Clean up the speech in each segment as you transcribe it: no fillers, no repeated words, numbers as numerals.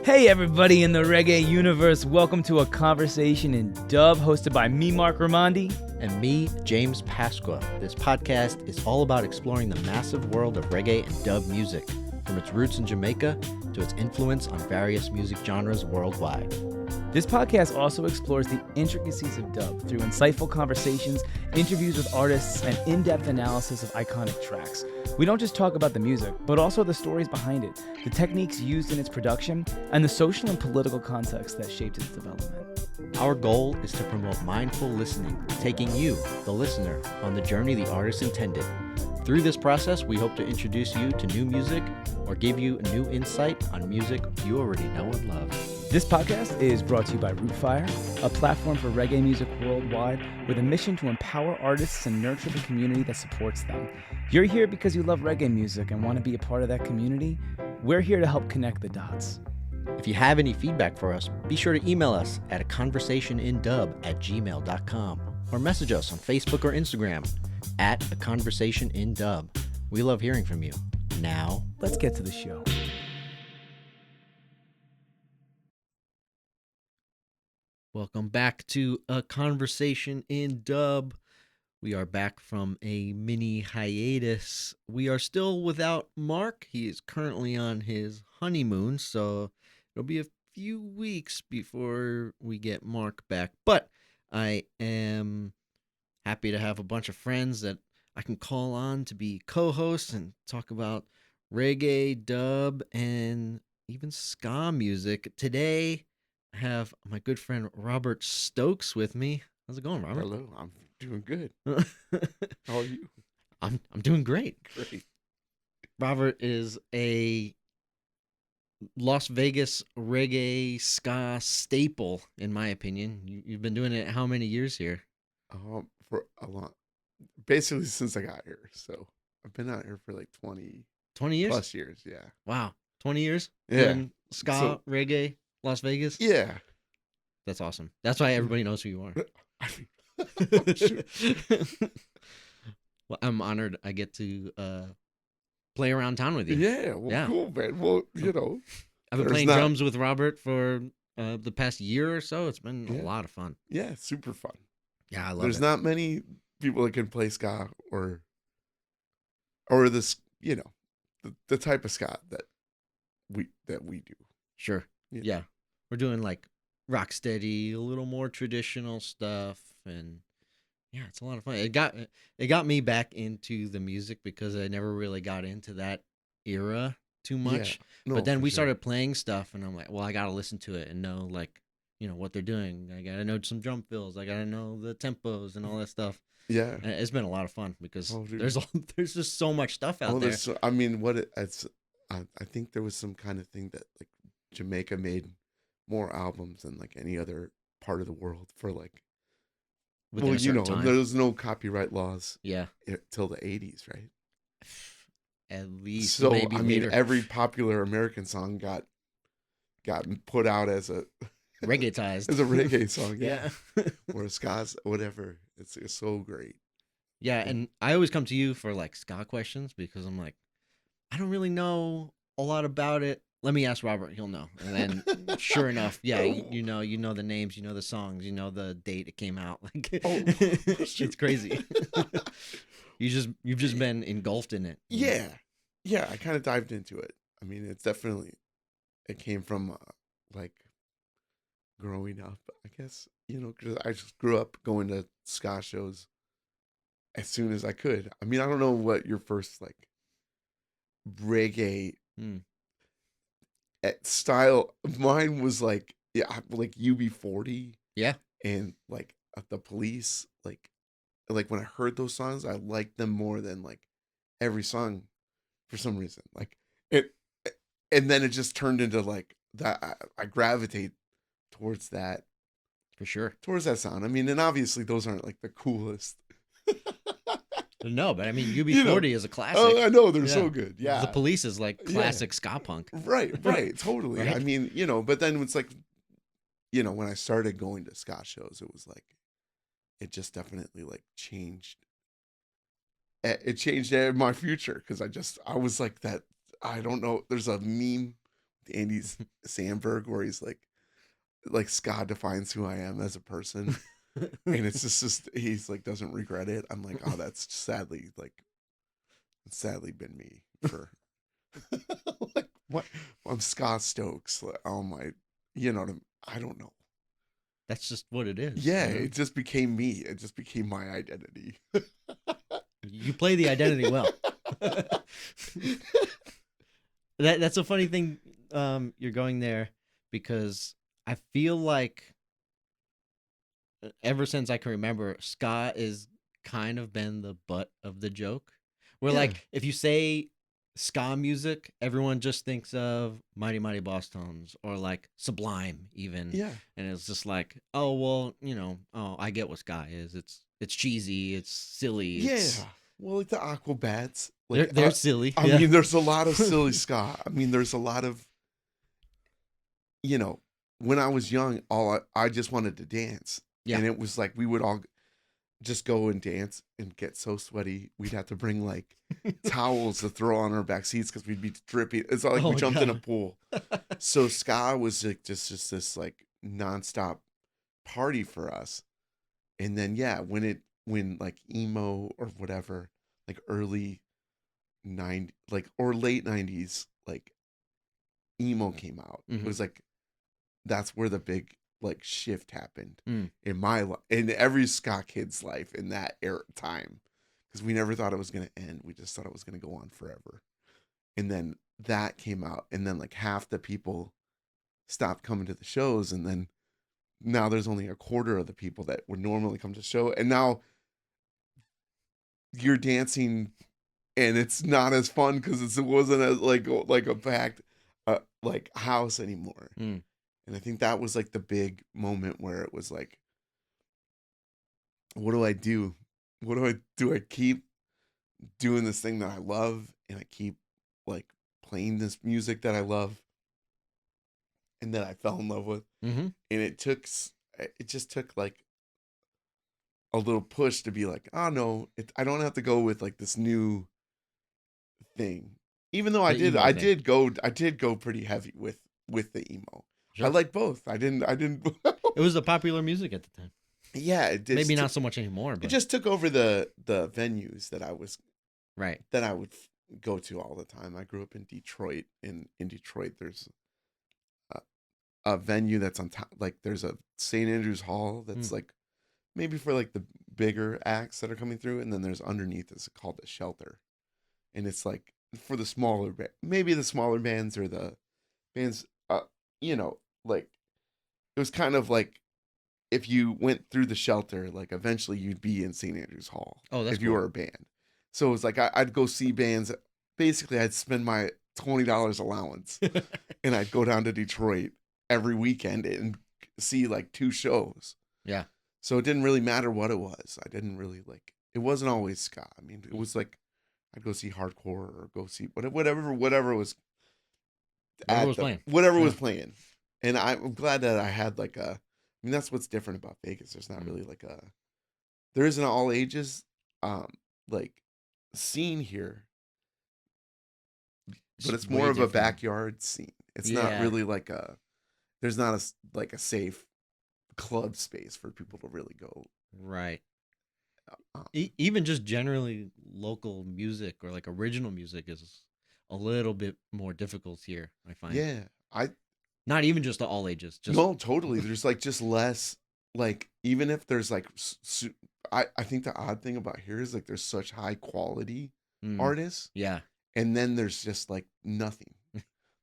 Hey everybody in the reggae universe, welcome to A Conversation in Dub, hosted by me, Mark Ramondi. And me, James Pasqua. This podcast is all about exploring the massive world of reggae and dub music, from its roots in Jamaica to its influence on various music genres worldwide. This podcast also explores the intricacies of dub through insightful conversations, interviews with artists, and in-depth analysis of iconic tracks. We don't just talk about the music, but also the stories behind it, the techniques used in its production, and the social and political context that shaped its development. Our goal is to promote mindful listening, taking you, the listener, on the journey the artist intended. Through this process, we hope to introduce you to new music or give you a new insight on music you already know and love. This podcast is brought to you by Rootfire, a platform for reggae music worldwide with a mission to empower artists and nurture the community that supports them. You're here because you love reggae music and want to be a part of that community. We're here to help connect the dots. If you have any feedback for us, be sure to email us at aconversationindub@gmail.com or message us on Facebook or Instagram at aconversationindub. We love hearing from you. Now, Let's get to the show. welcome back to A Conversation in Dub. We are back from a mini hiatus. We are still without Mark. He is currently on his honeymoon, so it'll be a few weeks before we get Mark back. But I am happy to have a bunch of friends that I can call on to be co-hosts and talk about reggae, dub, and even ska music. Today, I have my good friend Robert Stokes with me. How's it going, Robert? Hello, I'm doing good. How are you? I'm doing great. Great. Robert is a Las Vegas reggae ska staple, in my opinion. You've been doing it how many years here? For a long, basically since I got here. So I've been out here for like 20 years? plus years. Yeah. Wow. 20 years? Yeah. Doing ska, reggae, Las Vegas? Yeah. That's awesome. That's why everybody knows who you are. Well, I'm honored I get to play around town with you. Yeah. Well, Yeah. cool, man. Well, you know, I've been playing drums with Robert for the past year or so. It's been a lot of fun. yeah, super fun. Yeah, I love There's it. not many people that can play ska or this, you know, the type of ska that we do. Sure. Yeah. We're doing like Rocksteady, a little more traditional stuff, and yeah, it's a lot of fun. It got me back into the music because I never really got into that era too much. Yeah. No, but then for we sure. started playing stuff, and I'm like, well, I got to listen to it and know, like, you know, what they're doing. I got to know some drum fills. I got to know the tempos and all that stuff. Yeah. And it's been a lot of fun because Dude. there's just so much stuff out there. I mean, I think there was some kind of thing that like Jamaica made more albums than like any other part of the world for like, Within well, a certain time. there was no copyright laws Yeah. till the 80s, right? At least. So maybe I mean, later. every popular American song got put out as a reggaetized. as a reggae song, Yeah. or a ska, whatever. It's so great. Yeah, and I always come to you for like ska questions because I'm like, I don't really know a lot about it. Let me ask Robert; he'll know. And then, sure enough, yeah, you know the names, you know the songs, you know the date it came out. Like, it's crazy. You've just been engulfed in it. Yeah, I kind of dived into it. I mean, it came from like growing up, I guess, you know, because I just grew up going to ska shows as soon as I could. I mean, I don't know what your first like reggae style. Mine was like, yeah, like UB40. Yeah. And like the Police, like when I heard those songs, I liked them more than like every song for some reason. Like it, and then it just turned into like that. I gravitate towards that. For sure. Towards that sound. I mean, and obviously those aren't like the coolest. No, but I mean, UB40 is a classic. Oh, I know, they're so good. Yeah. The Police is like classic ska punk. Right, totally. Right? I mean, you know, but then it's like, you know, when I started going to ska shows, it was like, it just definitely like changed. It changed my future because I was like that. I don't know. There's a meme Andy Samberg, where he's like Scott defines who I am as a person, and it's just he's like doesn't regret it. I'm like, oh, that's sadly been me for like what I'm Scott Stokes. Like, oh my, you know what I don't know. That's just what it is. Yeah, you know? it just became me. It just became my identity. You play the identity well. That's a funny thing. You're going there because I feel like ever since I can remember, ska is kind of been the butt of the joke. Where Yeah. like if you say ska music, everyone just thinks of Mighty Mighty Boss Tones or like Sublime even. Yeah. And it's just like, oh well, oh, I get what ska is. It's cheesy, it's silly. Yeah. Well, like the Aquabats. Like, They're silly. I yeah. mean, there's a lot of silly ska. I mean, there's a lot of, when I was young, I just wanted to dance. Yeah. And it was like we would all just go and dance and get so sweaty. We'd have to bring like towels to throw on our back seats because we'd be dripping. It's not like we jumped in a pool. So ska was like just this like nonstop party for us. And then when like emo or whatever, like early 90s, like or late 90s, like emo came out. It was like that's where the big like shift happened in my life, in every ska kid's life in that time, because we never thought it was going to end. We just thought it was going to go on forever. And then that came out, and then like half the people stopped coming to the shows, and then now there's only a quarter of the people that would normally come to the show, and now you're dancing and it's not as fun because it wasn't as like a packed like house anymore. And I think that was like the big moment where it was like, what do I do? What do I do? I keep doing this thing that I love, and I keep like playing this music that I love and that I fell in love with. And it just took like a little push to be like, oh no, I don't have to go with like this new thing. Even though I did go pretty heavy with the emo. Sure. I like both. I didn't. It was the popular music at the time. Yeah, it did. Maybe not so much anymore. But it just took over the venues that I was right. That I would go to all the time. I grew up in Detroit. In Detroit, there's a venue that's on top. Like there's a St. Andrews Hall that's like maybe for like the bigger acts that are coming through, and then there's underneath it's called the Shelter, and it's like for the smaller maybe the smaller bands or the bands. Like it was kind of like if you went through the Shelter, like eventually you'd be in St. Andrews Hall. Oh, that's if you were a band. So it was like I'd go see bands. Basically, I'd spend my $20 allowance, and I'd go down to Detroit every weekend and see like 2 shows. Yeah. So it didn't really matter what it was. I didn't really like. It wasn't always ska. I mean, it was like I'd go see hardcore or go see whatever was. Whatever was playing. And I'm glad that I had like I mean, that's what's different about Vegas. There's not really like there isn't all ages, like scene here, but it's more of a backyard scene. It's not really like there's not a safe club space for people to really go. Right. Even just generally local music or like original music is a little bit more difficult here, I find. Yeah. Not even just the all ages. No, totally. There's like just less, like, even if there's like, I think the odd thing about here is like there's such high quality artists. Yeah. And then there's just like nothing.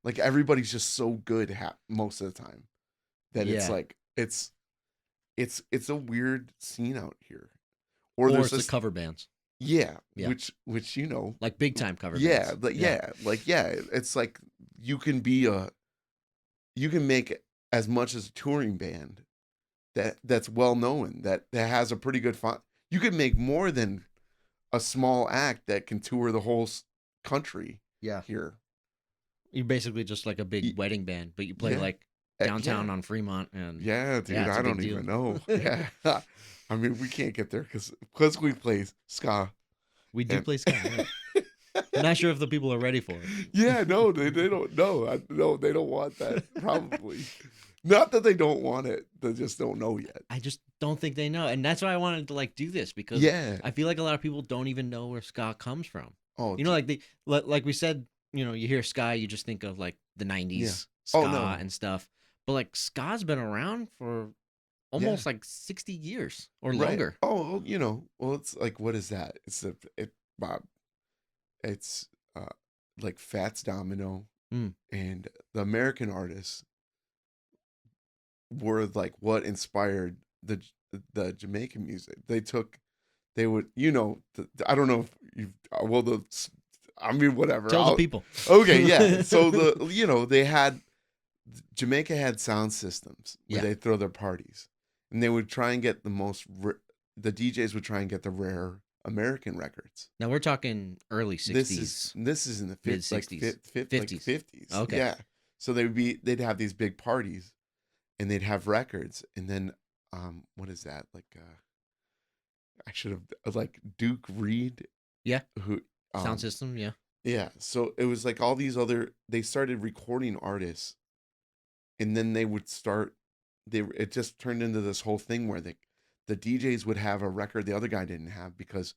Like everybody's just so good most of the time that it's like, it's a weird scene out here. Or there's the cover bands. Yeah. Which, like big time cover bands. Yeah. It's like you can make as much as a touring band that's well known, that has a pretty good font. You could make more than a small act that can tour the whole country. Yeah. Here. You're basically just like a big wedding band, but you play like downtown on Fremont and dude, I don't even know. Yeah. I mean, we can't get there because we play ska. We do play ska. I'm not sure if the people are ready for it. Yeah, no, they don't know. No, they don't want that. Probably. Not that they don't want it. They just don't know yet. I just don't think they know, and that's why I wanted to like do this because Yeah. I feel like a lot of people don't even know where ska comes from. Oh, You know, like we said, you hear ska, you just think of like the '90s ska Oh, no. and stuff, but like ska's been around for almost like 60 years or right. longer. Oh, well, it's like, what is that? Bob. It's like Fats Domino Mm. and the American artists were like what inspired the Jamaican music. They would, I don't know if you, I mean, whatever. Tell the people. Okay, yeah. So Jamaica had sound systems where Yeah. they throw their parties, and they would try and get the DJs would try and get the rare American records. Now we're talking early 60s. This is in the Mid-60s. like 50s. Okay. Yeah. So they'd have these big parties, and they'd have records, and then what is that, like I should have, like Duke Reed. Yeah. Who Sound system, yeah. Yeah. So it was like all these they started recording artists, and then they would start it just turned into this whole thing where the DJs would have a record the other guy didn't have because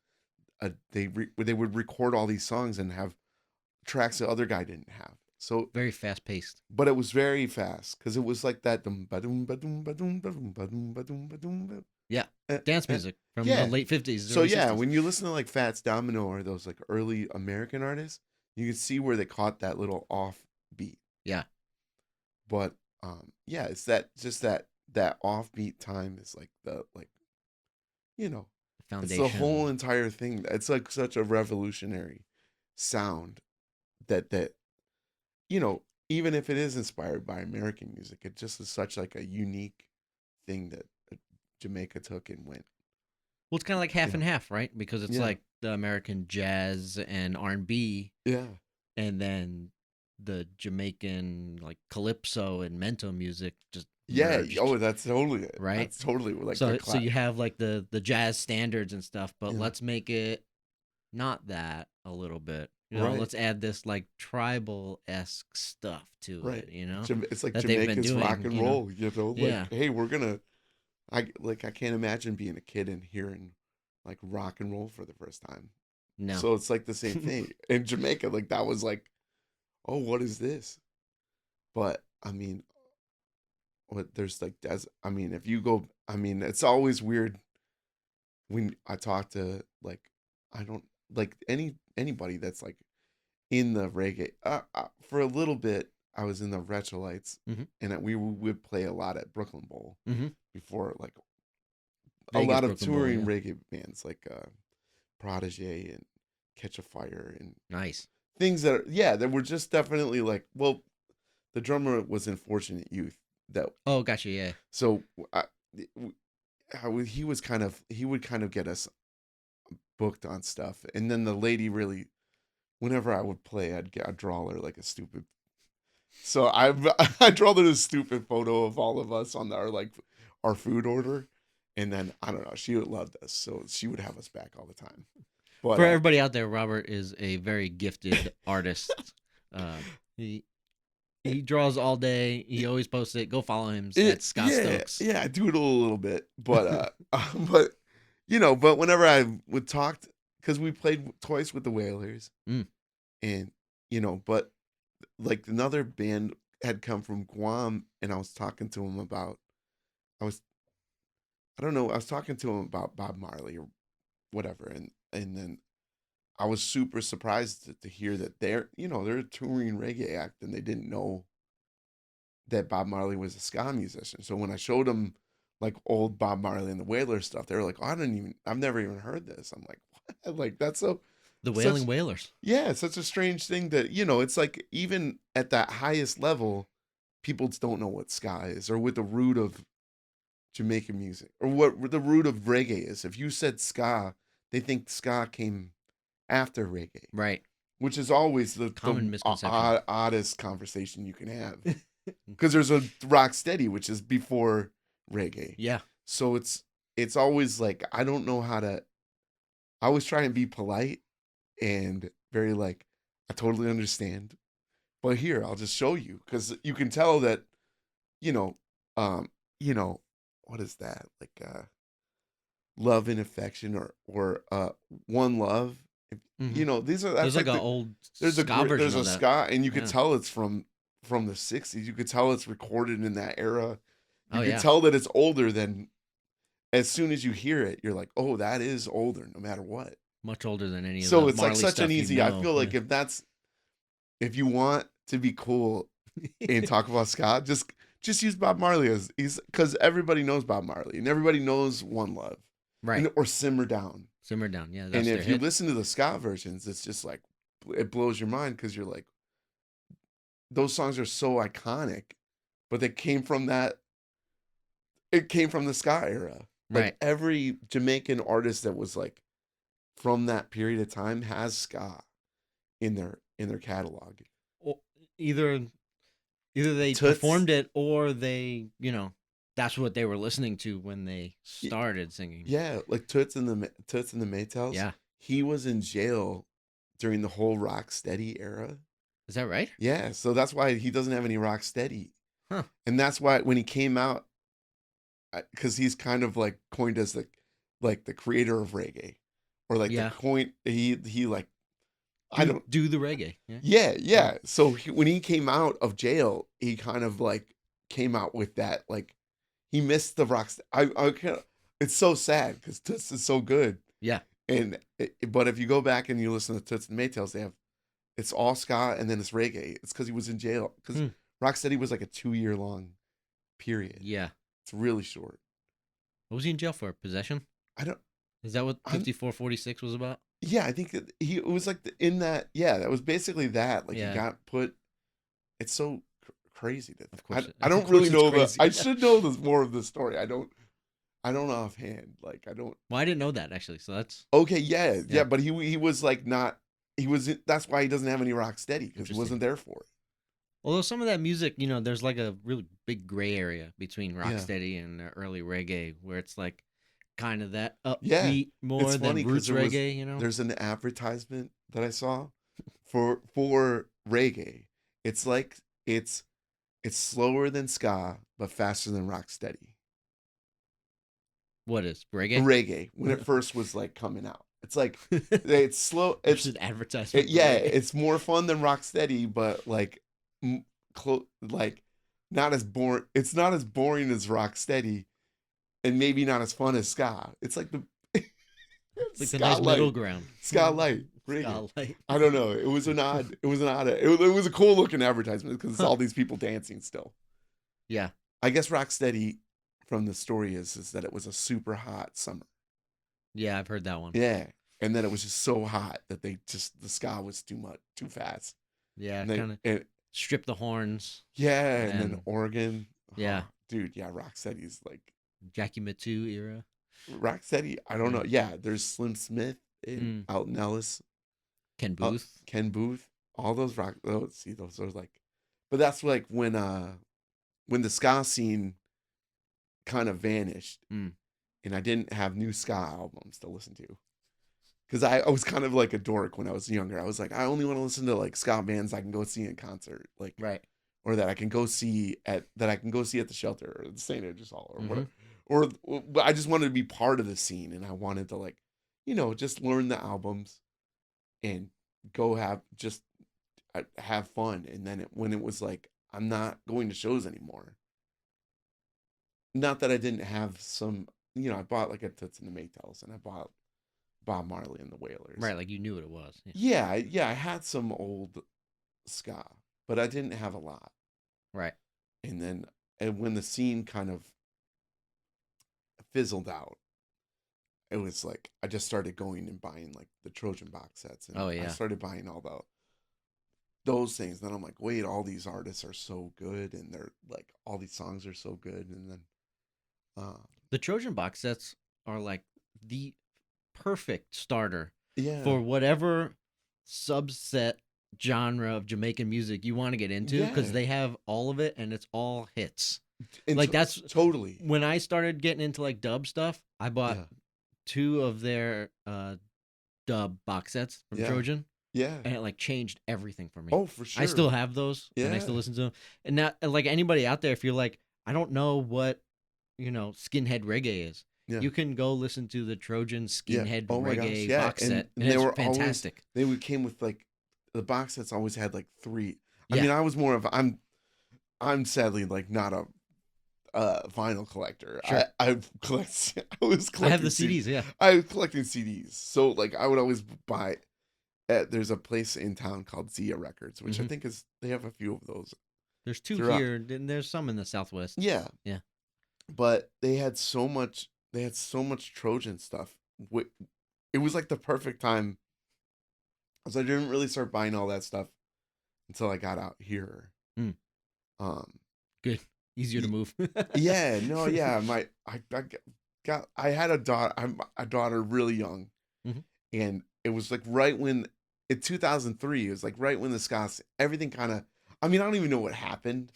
they would record all these songs and have tracks the other guy didn't have. So Very fast paced. but it was very fast because it was like that dum ba-dum ba-dum ba-dum ba-dum ba-dum ba-dum ba-dum. Yeah. Dance music from yeah. the late 50s. So early yeah, 60s. when you listen to like Fats Domino or those like early American artists, you can see where they caught that little off beat. Yeah. But yeah, it's that offbeat time is like Foundation. it's the whole entire thing. It's like such a revolutionary sound that even if it is inspired by American music, it just is such like a unique thing that Jamaica took and went. Well, it's kind of like half and half, right? Because it's Yeah. like the American jazz and R&B, Yeah. and then the Jamaican like calypso and mento music just Yeah. merged. Oh, that's totally it. Right? That's totally like so the you have like the jazz standards and stuff, but Yeah. let's make it not that a little bit. Right. Let's add this like tribal-esque stuff to Right. it, It's like that they've been Jamaica's doing, rock and roll, like, Yeah. hey, we're gonna I can't imagine being a kid and hearing like rock and roll for the first time. No. So it's like the same thing. In Jamaica, like that was like, oh, what is this? But I mean, there's like if you go, it's always weird when I talk to like I don't like anybody that's like in the reggae. For a little bit, I was in the Retrolites, Mhm. and we would play a lot at Brooklyn Bowl Mhm. before, like a Vegas lot of Brooklyn Bowl, touring yeah. reggae bands like Prodigy and Catch a Fire and Nice. things that were just definitely like, well, the drummer was in Fortunate Youth Oh, gotcha. Yeah. so he would kind of get us booked on stuff, and then the lady really, whenever I would play, I'd draw her like a stupid. So I draw her a stupid photo of all of us on our food order, and then I don't know, she would love us, so she would have us back all the time. But For everybody out there, Robert is a very gifted artist. He draws all day. He always posts it. Go follow him at Scott Stokes. Yeah, I doodle a little bit, but but whenever I would talk, because we played twice with the Wailers, Mm. and but like another band had come from Guam, and I was talking to him about, I was talking to him about Bob Marley or whatever, and then I was super surprised to hear that they're a touring reggae act, and they didn't know that Bob Marley was a ska musician. So when I showed them like old Bob Marley and the Wailers stuff, they were like, "Oh, I've never even heard this." I'm like, "What?" Like that's so. The Wailing Wailers. Yeah, it's such a strange thing that it's like even at that highest level, people don't know what ska is or what the root of Jamaican music or what the root of reggae is. If you said ska, they think ska came after reggae, Right. which is always the Common misconception. oddest conversation you can have. Because there's a Rocksteady, which is before reggae. Yeah. So it's always like I don't know how to. I always try and be polite, very like, I totally understand, but here I'll just show you, because you can tell that, you know, you know, what is that, like love and affection, or one love. You Mhm. know, these are There's that's like like an the old there's a ska version there's of a that. ska, and you could Yeah. tell it's from the 60s. You could tell it's recorded in that era. You Oh could yeah. tell that it's older than, as soon as you hear it, you're like, oh, that is older, no matter what. Much older than any of So the it's like Marley such an stuff you easy. I know. feel Yeah. like if you want to be cool and talk about ska, just use Bob Marley as he's, because everybody knows Bob Marley and everybody knows One Love, Right. or Simmer Down. Simmer Down. Yeah, And that's their if you hit. listen to the ska versions, it's just like, it blows your mind, because you're like, those songs are so iconic, but they came from that. It came from the ska era. Right. Like every Jamaican artist that was like from that period of time has ska in their catalog. Or either they Toots, performed it or they, that's what they were listening to when they Y- started singing. yeah, like Toots and the Maytals. Yeah. He was in jail during the whole Rocksteady era. Is that right? Yeah, so that's why he doesn't have any Rocksteady, Huh. and that's why when he came out, because he's kind of like coined as the creator of reggae, or like Yeah. the coin he like, I don't. Do the reggae. Yeah. Yeah. So when he came out of jail, he kind of like came out with that, like, he missed the rocks. I can't. It's so sad because Toots is so good. Yeah. But if you go back and you listen to Toots and Maytals, it's all ska and then it's reggae. It's because he was in jail. Because Rocksteady was like a 2-year long period. Yeah. It's really short. What was he in jail for? Possession? I don't. Is that what 5446 was about? Yeah, I think that it was like in that. Yeah, that was basically that. Like, Yeah. he got put. It's so crazy that, Of course. I don't of really course know it's the. crazy. I should know more of the story. I don't know offhand. Like, I don't. Well, I didn't know that actually. So that's Okay, yeah. Yeah. But he was like not. He was. That's why he doesn't have any Rocksteady, because he wasn't there for it. although some of that music, there's like a really big gray area between Yeah. Rocksteady and early reggae, where it's like kind of that Yeah. upbeat more It's than funny 'cause roots there was- reggae. There's an advertisement that I saw for reggae. It's like it's slower than ska, but faster than Rocksteady. What is reggae? Reggae, when it first was like coming out, it's like it's slow. It's It's an advertisement. for yeah, reggae. it's more fun than Rocksteady, but like like not as boring. It's not as boring as Rocksteady, and maybe not as fun as ska. It's like the It's like ska the nice light. middle ground. Ska light. Reggae. Ska light. I don't know. It was a cool looking advertisement because it's all these people dancing still. Yeah. I guess Rocksteady, from the story, is that it was a super hot summer. Yeah, I've heard that one. Yeah. And then it was just so hot that the ska was too fast. Yeah, And they- kind of and- strip the horns. yeah. And then And- Oregon. Yeah. Dude, yeah, Rocksteady's like, Jackie Matu era. Rocksteady, I don't know. Yeah, there's Slim Smith Mm. out in Ellis. Ken Booth. Ken Booth, all those those are like, but that's like when the ska scene kind of vanished, Mm. and I didn't have new ska albums to listen to, because I was kind of like a dork when I was younger. I was like, I only want to listen to like ska bands I can go see in concert, like, Right. or that I can go see at the Shelter or the St. Andrews Hall or Mhm. whatever, or I just wanted to be part of the scene, and I wanted to, like, just learn the albums and go have fun. And then when it was like, I'm not going to shows anymore. Not that I didn't have some, I bought like a Toots and the Maytals, and I bought Bob Marley and the Wailers. Right, like you knew what it was. Yeah, I had some old ska, but I didn't have a lot. Right. And when the scene kind of fizzled out, it was like I just started going and buying like the Trojan box sets, and Oh, yeah. I started buying all those things. Then I'm like, wait, all these artists are so good, and they're like, all these songs are so good, and then The Trojan box sets are like the perfect starter yeah, for whatever subset genre of Jamaican music you want to get into, because Yeah. they have all of it and it's all hits. and like, that's- totally When I started getting into like dub stuff, I bought yeah. 2 of their dub box sets from Yeah. Trojan. Yeah. and it like changed everything for me. Oh, for sure. I still have those, and I Yeah. still listen to them. And now, like anybody out there, if you're like, I don't know what skinhead reggae is, Yeah. you can go listen to the Trojan Yeah. Skinhead Oh my gosh. Reggae Yeah. box set, and they it's were fantastic. came with like the box sets always had like 3. I Yeah. mean, I was more of I'm sadly like not a vinyl collector. Sure. I was collecting I have the CDs. Yeah. I was collecting CDs. So like I would always buy there's a place in town called Zia Records, which I Mhm. think they have a few of those. There's 2 throughout. here, and there's some in the Southwest. Yeah. Yeah. But they had so much Trojan stuff. It was like the perfect time. So I didn't really start buying all that stuff until I got out here. Mm. Um Good. Easier to move. yeah, no, yeah. I had a daughter really young. Mhm. And it was like right when in 2003, it was like right when the Scots everything kind of I mean, I don't even know what happened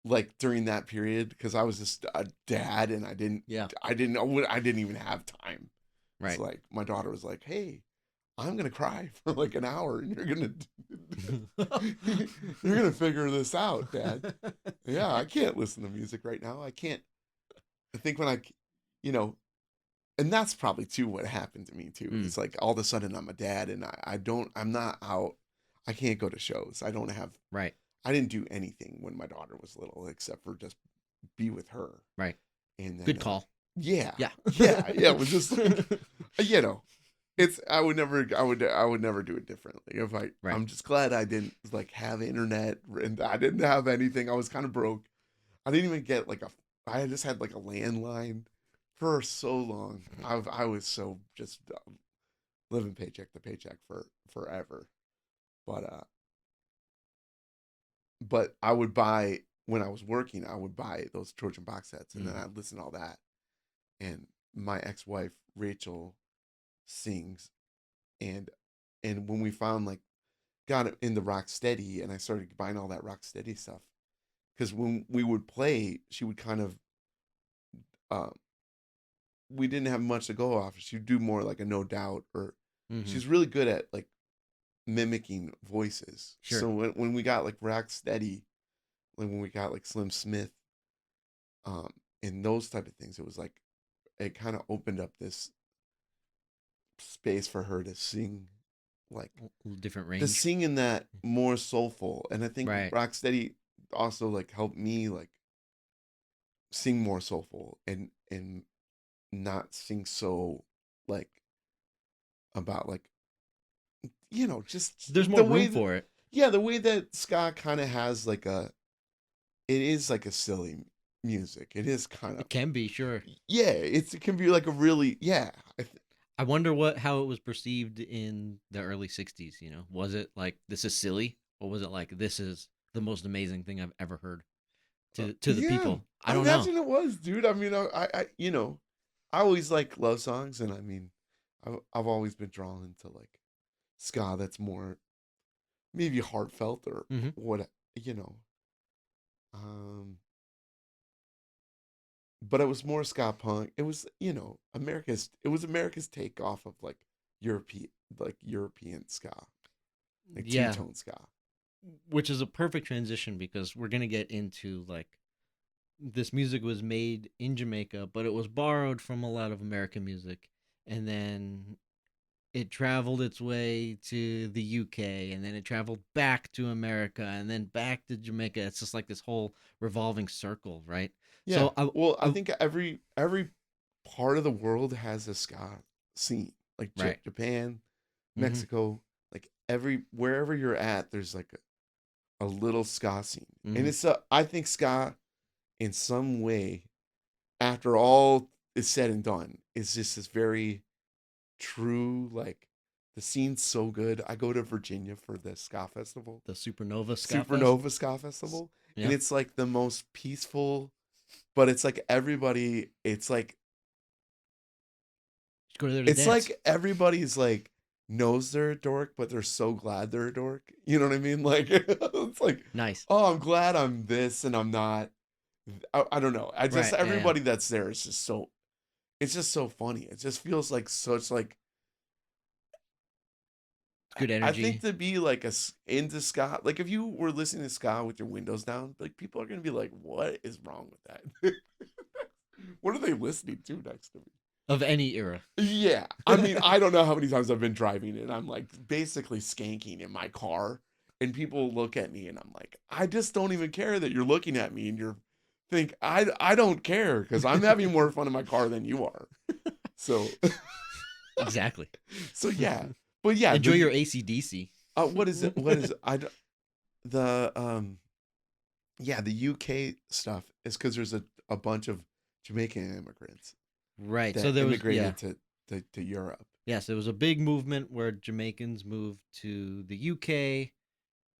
like during that period because I was just a dad and I didn't know I didn't even have time. Right. It's like my daughter was like, "Hey, I'm gonna cry for like an hour, and you're gonna figure this out, Dad." Yeah, I can't listen to music right now. I can't. I think when you know, and that's probably too what happened to me too. It's like all of a sudden I'm a dad, and I'm not out. I can't go to shows. I don't have. Right. I didn't do anything when my daughter was little except for just be with her. Right. And then, good call. Yeah. Yeah. Yeah. It was just like, it's I would never do it differently. If Right. I'm just glad I didn't like have internet and I didn't have anything. I was kind of broke. I didn't even get like I just had like a landline for so long. I was so just living paycheck to paycheck for forever. But I would buy when I was working, I would buy those Trojan box sets and then I'd listen to all that. And my ex-wife Rachel sings, and when we found like got it in the Rocksteady, and I started buying all that Rocksteady stuff, because when we would play, she would kind of we didn't have much to go off. She'd do more like a No Doubt, or she's really good at like mimicking voices. Sure. So when we got like Rocksteady, like when we got like Slim Smith, and those type of things, it was like it kind of opened up this space for her to sing like different range. to sing in that more soulful. And I think Right. Rocksteady also like helped me like sing more soulful and not sing so like about like just There's more room for it. Yeah, the way that ska kind of has like it is like a silly music. It is kind of It can be, sure. Yeah, it can be like a really I wonder how it was perceived in the early 60s, Was it like, this is silly? Or was it like, this is the most amazing thing I've ever heard to the people? I don't know. I imagine it was, dude. I mean, I I always like love songs, and I mean, I've always been drawn into like ska that's more maybe heartfelt or what, but it was more ska punk. It was, America's take off of like European ska, like two-tone ska. Which is a perfect transition because we're gonna get into like this music was made in Jamaica, but it was borrowed from a lot of American music, and then it traveled its way to the UK, and then it traveled back to America, and then back to Jamaica. It's just like this whole revolving circle, right? Yeah. So I think every part of the world has a ska scene, like Right. Japan, Mexico, like wherever you're at, there's like a little ska scene, and I think ska, in some way, after all is said and done, is just this very true, like the scene's so good. I go to Virginia for the ska festival, the Supernova Ska Festival, Yeah. and it's like the most peaceful, but it's like everybody, it's like go there to it's dance. like everybody's like knows they're a dork, but they're so glad they're a dork. You know what I mean? Like it's like Nice. Oh, I'm glad I'm this and I'm not. I don't know. I just Right, yeah, everybody that's there is just so. It's just so funny. It just feels like such like. good I energy. think to be like into ska, like if you were listening to ska with your windows down, like people are gonna be like, "What is wrong with that? What are they listening to next to me?" Of any era. Yeah, I mean, I don't know how many times I've been driving and I'm like basically skanking in my car, and people look at me and I'm like, I just don't even care that you're looking at me and you're think I don't care because I'm having more fun in my car than you are. So Exactly. so yeah, but yeah, Enjoy your AC/DC. what is it? What is it? The yeah, the UK stuff is because there's a bunch of Jamaican immigrants Right. So that there was immigrated to Europe. Yes, it was a big movement where Jamaicans moved to the UK,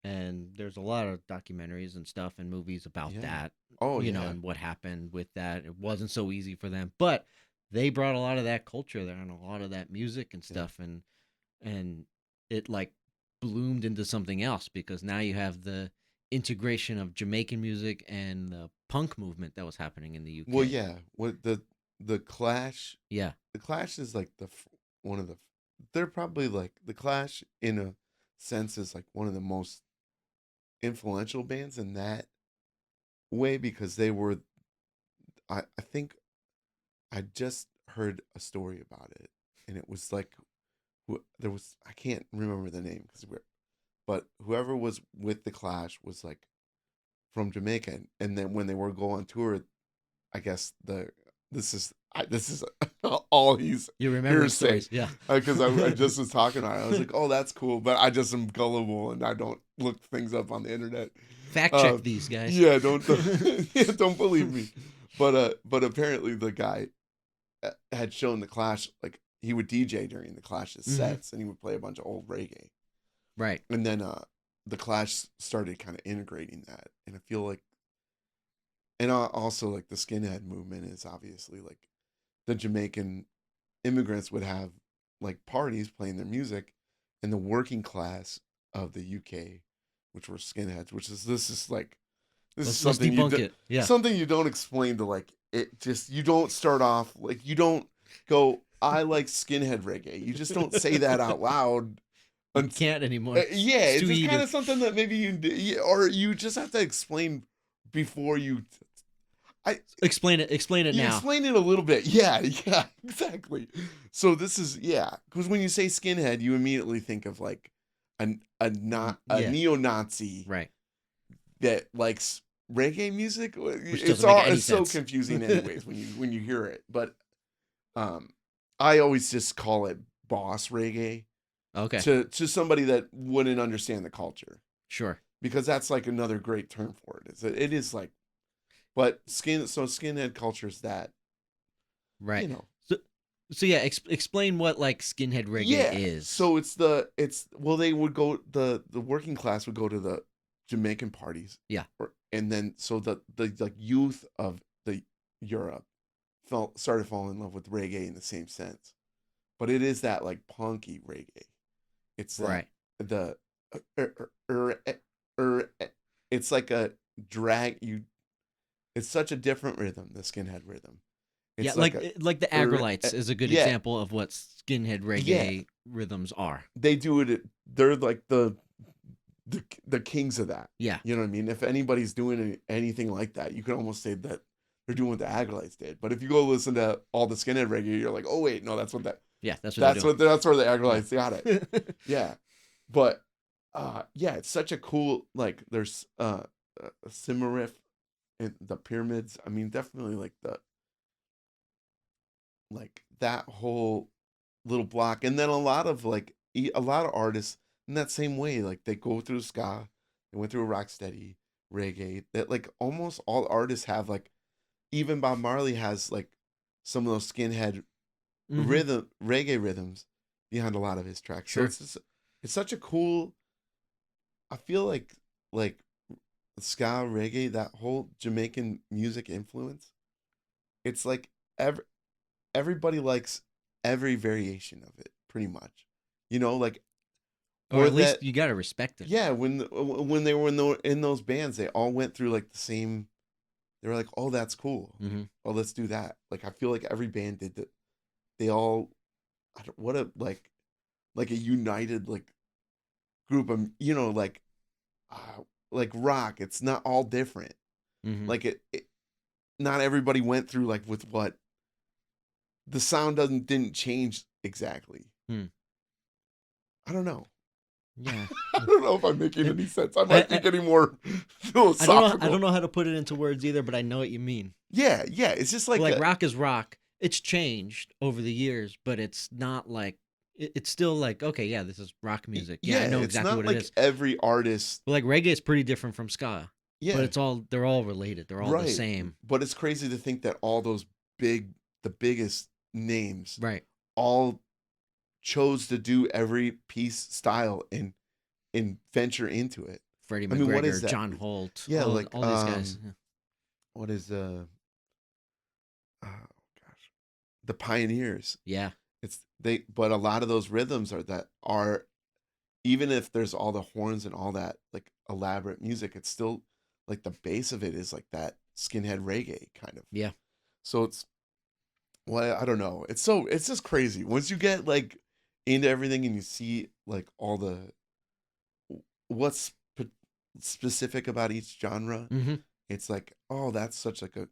and there's a lot of documentaries and stuff and movies about Yeah. that. Oh you know, yeah, and what happened with that. It wasn't so easy for them, but they brought a lot of that culture there and a lot of that music and Yeah. stuff, and it like bloomed into something else because now you have the integration of Jamaican music and the punk movement that was happening in the UK. well yeah. What the Clash? Yeah. The Clash is like one of the. They're probably like the Clash in a sense is like one of the most influential bands in that way because they were. I think I just heard a story about it, and it was like there was I can't remember the name because we're, but whoever was with the Clash was like from Jamaica, and then when they were going on tour, I guess this is all he's You remember the hearsay stories. Yeah. because I just was talking about it. I was like, oh, that's cool, but I just am gullible and I don't look things up on the internet. Fact check these guys. Yeah, don't yeah, don't believe me. But apparently the guy had shown the Clash like he would DJ during the Clash's Mhm. sets and he would play a bunch of old reggae. Right. And then the Clash started kind of integrating that, and I feel like, and also like the skinhead movement is obviously like the Jamaican immigrants would have like parties playing their music, and the working class of the UK, which were skinheads, which is this is like this is Let's something you debunk it. Yeah. something you don't explain to like it just you don't start off like you don't go I like skinhead reggae. You just don't say that out loud. You can't anymore. Yeah, It's it's too just kind heated. of something that maybe or you just have to explain before you. Explain it. Explain it You now. explain it a little bit. Yeah, yeah, exactly. So this is because when you say skinhead, you immediately think of like a not a Yeah. neo-Nazi Right. that likes reggae music. Which It's doesn't make any it's so sense. confusing anyways when you hear it. But I always just call it boss reggae Okay. to somebody that wouldn't understand the culture. Sure. Because that's like another great term for it. It is like, but skinhead culture is that, Right. you know, So yeah, explain what like skinhead reggae is. So well they would go the working class would go to the Jamaican parties. Yeah. And then so the like youth of the Europe started falling in love with reggae in the same sense, but it is that like punky reggae. It's right. The it's like a drag you. It's such a different rhythm, the skinhead rhythm. It's Yeah, like the Agrolites is a good example of what skinhead reggae rhythms are. They do it. They're like the kings of that. Yeah. You know what I mean? If anybody's doing anything like that, you could almost say that they're doing what the Agrolites did. But if you go listen to all the skinhead reggae, you're like, oh wait, no, that's what that. Yeah, that's where the Agrolites got it. Yeah, but it's such a cool like. There's a Cimarif and the pyramids. I mean, definitely like that whole little block, and then a lot of artists in that same way, like they go through ska, they went through rocksteady, reggae. That like almost all artists have like, even Bob Marley has like some of those skinhead reggae rhythms behind a lot of his tracks. Sure. So it's such a cool. I feel like ska reggae, that whole Jamaican music influence. It's like everybody likes every variation of it, pretty much. You know, like, or at least you gotta respect it. Yeah, when they were in those bands, they all went through like the same. They were like, "Oh, that's cool. Oh, let's do that." Like, I feel like every band did that. They all, what a like a united like group of, like rock. It's not all different. Mhm. Like not everybody went through like with what the sound didn't change exactly. Hmm. I don't know. Yeah. I don't know if I'm making any sense. I I- might be getting more I philosophical. don't know how to put it into words either, but I know what you mean. Yeah. It's just like, Like rock is rock. It's changed over the years, but it's not like it's still like, okay, yeah, this is rock music. Yeah, I know it's exactly not what like it is. every artist. But like reggae is pretty different from ska. Yeah, But they're all related. They're all the right. same. But it's crazy to think that all those the biggest names, Right. all chose to do every piece style and venture into it. Freddie I mean, what is McGregor, that? John Holt, Yeah, all like, these guys. What is oh gosh, the Pioneers? Yeah. But a lot of those rhythms are even if there's all the horns and all that like elaborate music, it's still like the base of it is like that skinhead reggae kind of. Yeah. So I don't know. It's just crazy once you get like into everything and you see like all the what's specific about each genre. Mm-hmm. It's like, oh, that's such like a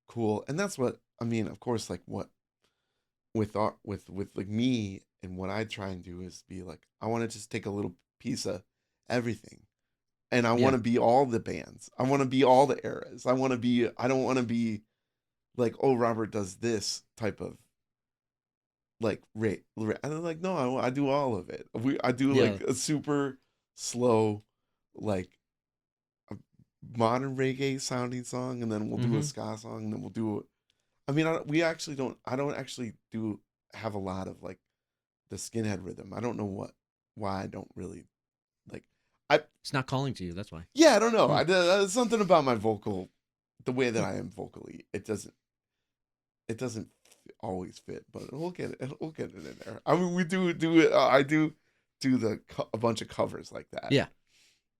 cool, and that's what I mean. Of course, like what with like me and what I try and do is be like, I want to just take a little piece of everything, and I want to be all the bands. I want to be all the eras. I don't want to be like, oh, Robert does this type of like rate. And I'm like, no, I do all of it. I do like a super slow, like a modern reggae sounding song, and then we'll do a ska song, and then we'll do. I mean, I don't actually have a lot of like the skinhead rhythm. I don't know why I don't really like. It's not calling to you. That's why. Yeah, I don't know. There's something about my vocal, the way that I am vocally. It doesn't always fit, but we'll get it in there. I mean, we do it. I do a bunch of covers like that. Yeah,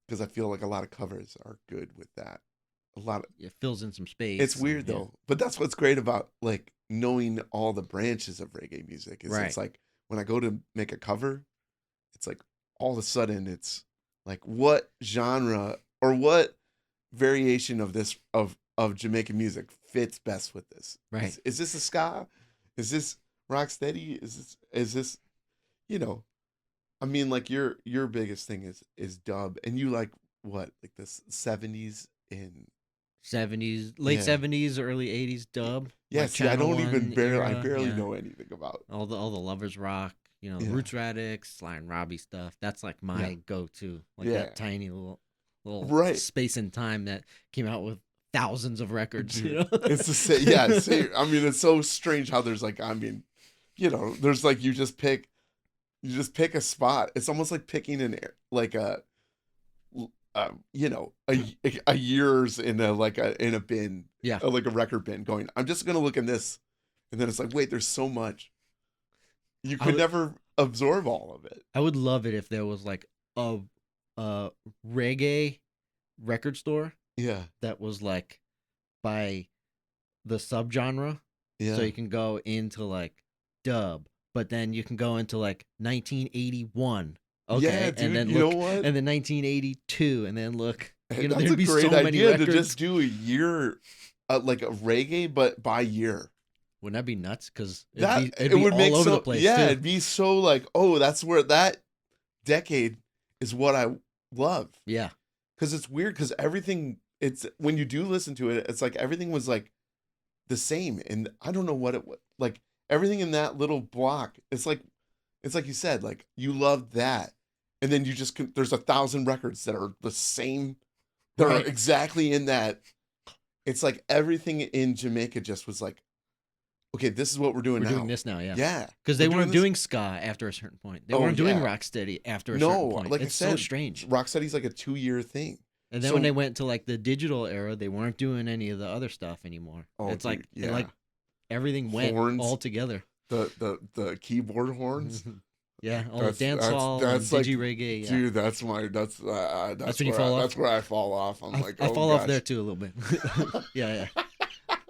because I feel like a lot of covers are good with that. A lot of it fills in some space. It's weird though, but that's what's great about like knowing all the branches of reggae music. Is It's like when I go to make a cover, it's like all of a sudden it's like what genre or what variation of this of Jamaican music fits best with this. Right. Is this a ska? Is this rocksteady? Is this I mean, like your biggest thing is dub, and you like what, like the 70s and 70s, late 70s, early 80s dub. Yeah, like see, I don't even era, I barely know anything about all the lovers rock. Roots Radics, Sly and Robbie stuff. That's like my go-to, like that tiny little space and time that came out with thousands of records. Dude, it's the same. Yeah, same. I mean, it's so strange how there's like, I mean, there's like you just pick a spot. It's almost like picking a years in a bin, like a record bin. Going, I'm just gonna look in this, and then it's like, wait, there's so much. You could never absorb all of it. I would love it if there was like a reggae record store. Yeah, that was like by the subgenre. Yeah, so you can go into like dub, but then you can go into like 1981. Okay, yeah, dude, and then you look, know what? And then 1982, and then look. That's a great idea to just do a year, like a reggae, but by year. Wouldn't that be nuts? Because it would all make over the place. Yeah, too. It'd be so like, oh, that's where that decade is what I love. Yeah, because it's weird. Because everything, it's when you do listen to it, it's like everything was like the same, and I don't know what it was like. Everything in that little block, it's like you said, like you loved that, and then you just there's 1,000 records that are the same, that are exactly in that. It's like everything in Jamaica just was like, okay, this is what we're doing now. We're doing this now, yeah. Yeah. Because they weren't doing ska after a certain point. They weren't doing Rocksteady after a certain point. Like it's I said, so strange. Rocksteady's like a 2-year thing. And then when they went to like the digital era, they weren't doing any of the other stuff anymore. Oh, it's dude, like everything went horns, all together. The keyboard horns. Yeah, all the dancehall, that's digi like, reggae. Yeah. Dude, that's when you fall off. That's where I fall off. I fall off there too a little bit. yeah.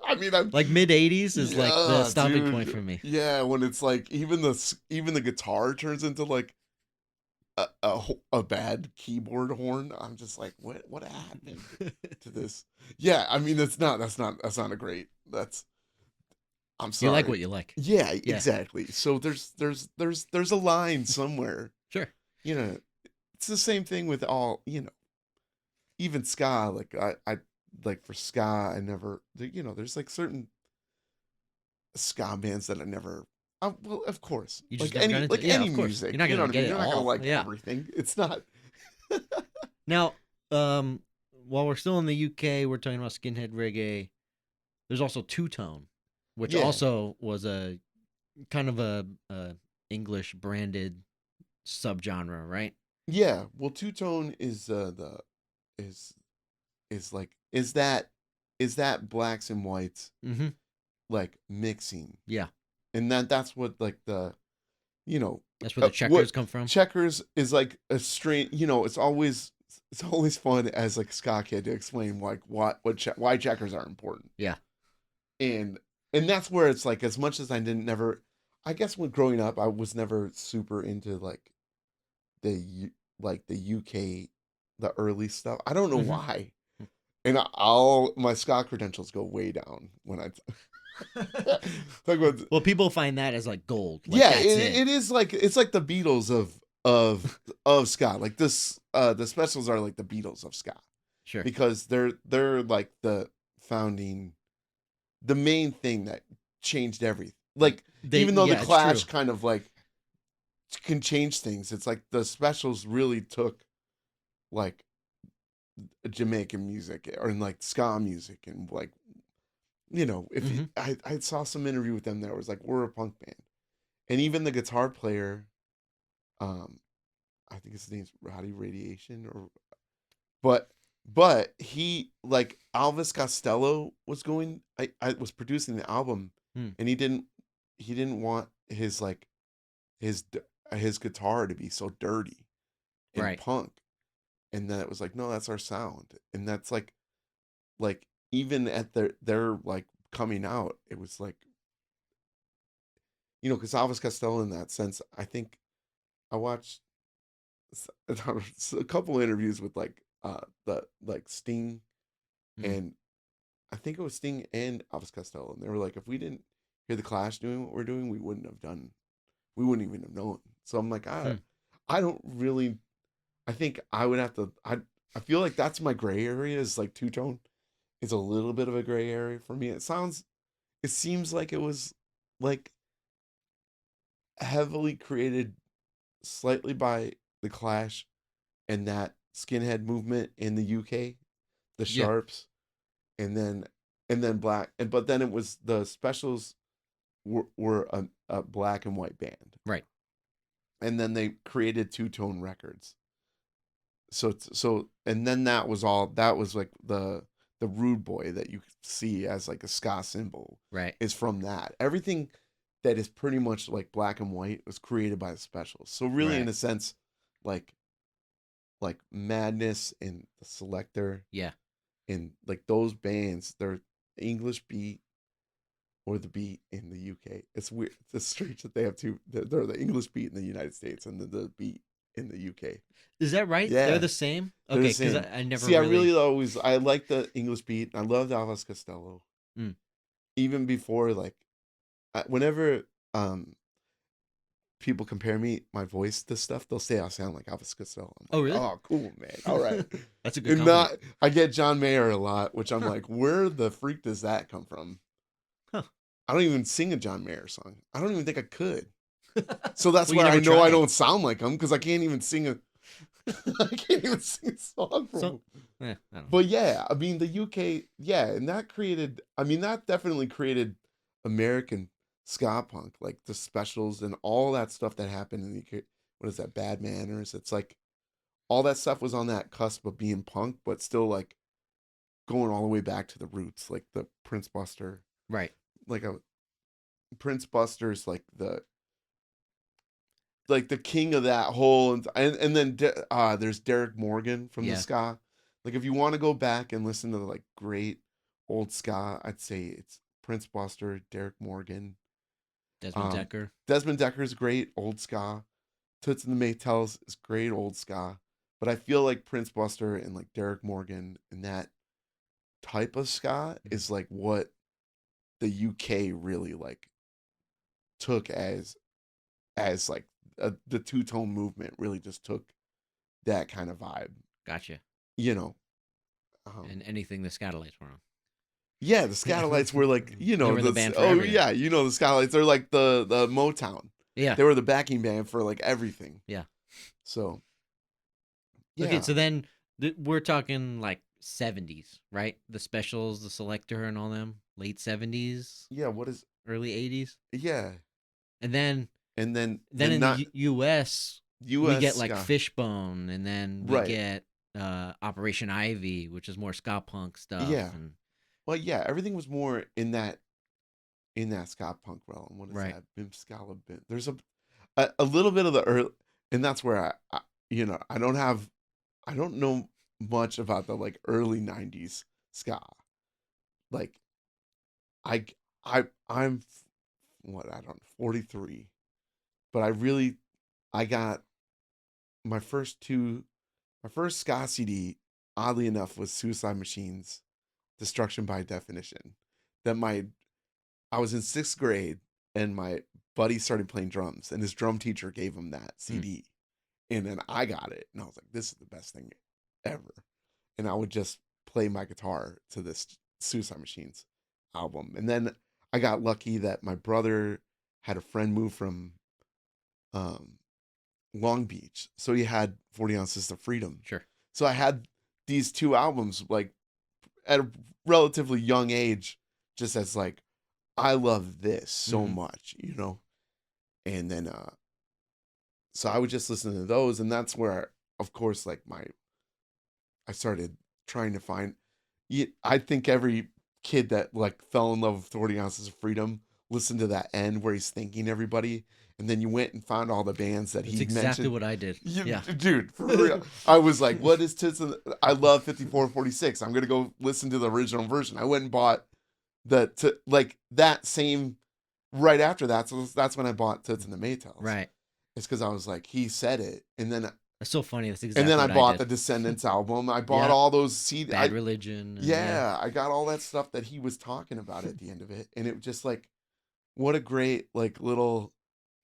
I mean, like mid '80s is like the stopping point for me. Yeah, when it's like even the guitar turns into like a bad keyboard horn. I'm just like, what happened to this? Yeah, I mean that's not a great. I'm You like sorry. what you like. Yeah, Yeah. exactly. So there's a line somewhere. Sure. You know, it's the same thing with all, even ska. Like I like for ska, I never, there's like certain ska bands that I never. Well, of course, You just never got into it. Yeah, any of course. music, You're not you know gonna what I get mean. it You're not gonna all. like Yeah. everything. It's not. Now, while we're still in the UK, we're talking about skinhead reggae. There's also two-tone, which Yeah. also was a kind of a English branded subgenre, right? Yeah, well, two tone is is is that blacks and whites Mm-hmm. like mixing, Yeah, and that's what like the you know that's where the checkers what come from. checkers is like a strange, it's always fun as like a ska kid to explain like why checkers are important. Yeah. And that's where it's like, as much as I didn't never, I guess when growing up I was never super into like the UK, the early stuff. I don't know Mhm. why. And all my ska credentials go way down when I talk about. Well, people find that as like gold. Like, Yeah, that's it. it is like, it's like the Beatles of ska. Like this, the Specials are like the Beatles of ska, Sure. because they're like the founding, the main thing that changed everything. Like, even though the it's Clash true. kind of like can change things, it's like the Specials really took like Jamaican music or in like ska music, and like, if Mhm. I saw some interview with them that was like, we're a punk band, and even the guitar player, um I think his name's Roddy Radiation, or but he, like, Elvis Costello was going, I was producing the album, Hmm. and he didn't want his like his guitar to be so dirty and Right. punk, and then it was like, no, that's our sound. And that's like even at their like coming out, it was like, because Elvis Costello, in that sense, I think I watched a couple interviews with like the like Sting, Mm. and I think it was Sting and Elvis Costello, and they were like, if we didn't hear the Clash doing what we're doing, we wouldn't even have known. So I'm like, Hmm. I don't really, I think I would have to, I feel like that's my gray area, is like two tone. It's a little bit of a gray area for me. It seems like it was like heavily created slightly by the Clash and that skinhead movement in the UK, the Yeah. Sharps, and then black, and but then it was the Specials were a black and white band, Right. and then they created two tone records. So and then that was like the rude boy that you see as like a ska symbol Right. is from that. Everything that is pretty much like black and white was created by the Specials. So really, Right. in a sense, like Madness and the Selector Yeah. and like those bands, they're English beat or the beat in the UK. It's weird. It's strange that they have two. They're the English beat in the United States and the beat in the UK. Is that right? Yeah. They're the same? They're the Okay, because same. I never See, really. I like the English beat. I loved Elvis Costello. Mm. Even before, like, whenever people compare my voice to stuff, they'll say I sound like Elvis Costello. I'm Oh, like, really? oh, cool, man. All right. That's a good And compliment. I get John Mayer a lot, which I'm Huh. like, where the freak does that come from? Huh. I don't even sing a John Mayer song. I don't even think I could. So that's Well, you why I never know I tried. don't sound like him, because I can't even sing I can't even sing a song from him. I don't know. But yeah, I mean, the UK, yeah, and that definitely created American ska punk, like the Specials and all that stuff that happened in the UK. What is that, Bad Manners? It's like all that stuff was on that cusp of being punk, but still like going all the way back to the roots, like the Prince Buster, Right. like a Prince Buster's like the king of that whole, and then there's Derek Morgan from the Yeah. ska. Like, if you want to go back and listen to like great old ska, I'd say it's Prince Buster, Derek Morgan, Desmond Decker. Desmond Decker's great old ska. Toots and the Maytals is great old ska, but I feel like Prince Buster and like Derek Morgan and that type of ska is like what the UK really like took as like the two-tone movement really just took that kind of vibe, Gotcha. you know. And anything the Scatolites were on. Yeah, the Scatolites were like, you They know, were the band for oh everything. yeah, you know the Scatolites. They're like the Motown. Yeah. They were the backing band for like everything. Yeah. So yeah. Okay, so then we're talking like 70s, right? The Specials, the Selector, and all them. Late 70s, Yeah, what is early 80s. yeah. And then And then in not the U.S., we US get like ska. Fishbone, and then we Right. get Operation Ivy, which is more ska punk stuff. Yeah. And Well, yeah, everything was more in that ska punk realm. What is Right. that? Bim Scala Bim. There's a little bit of the early, and that's where I you know, I don't know much about the like early 90s ska. Like I I'm what, I don't know, 43. But I got my first ska CD, oddly enough, was Suicide Machines' Destruction by Definition. That I was in 6th grade and my buddy started playing drums and his drum teacher gave him that CD. And then I got it and I was like, this is the best thing ever. And I would just play my guitar to this Suicide Machines album. And then I got lucky that my brother had a friend move from Long Beach. So he had 40 Ounces of Freedom. sure. So I had these two albums like at a relatively young age, just as like, I love this so Mhm. much, you know? And then, so I would just listen to those. And that's where, of course, like I started trying to find, I think every kid that like fell in love with 40 Ounces of Freedom listened to that end where he's thanking everybody. And then you went and found all the bands that That's he exactly mentioned. what I did. Yeah. Dude, for real. I was like, what is Tits? I love 5446. I'm going to go listen to the original version. I went and bought like that same, right after that. So that's when I bought Tits and the Maytals. Right. It's because I was like, he said it. And then That's so funny. That's exactly and then I what bought the did. Descendants album. I bought Yeah. all those CDs. Bad Religion. And Yeah, I got all that stuff that he was talking about at the end of it. And it was just like, what a great like little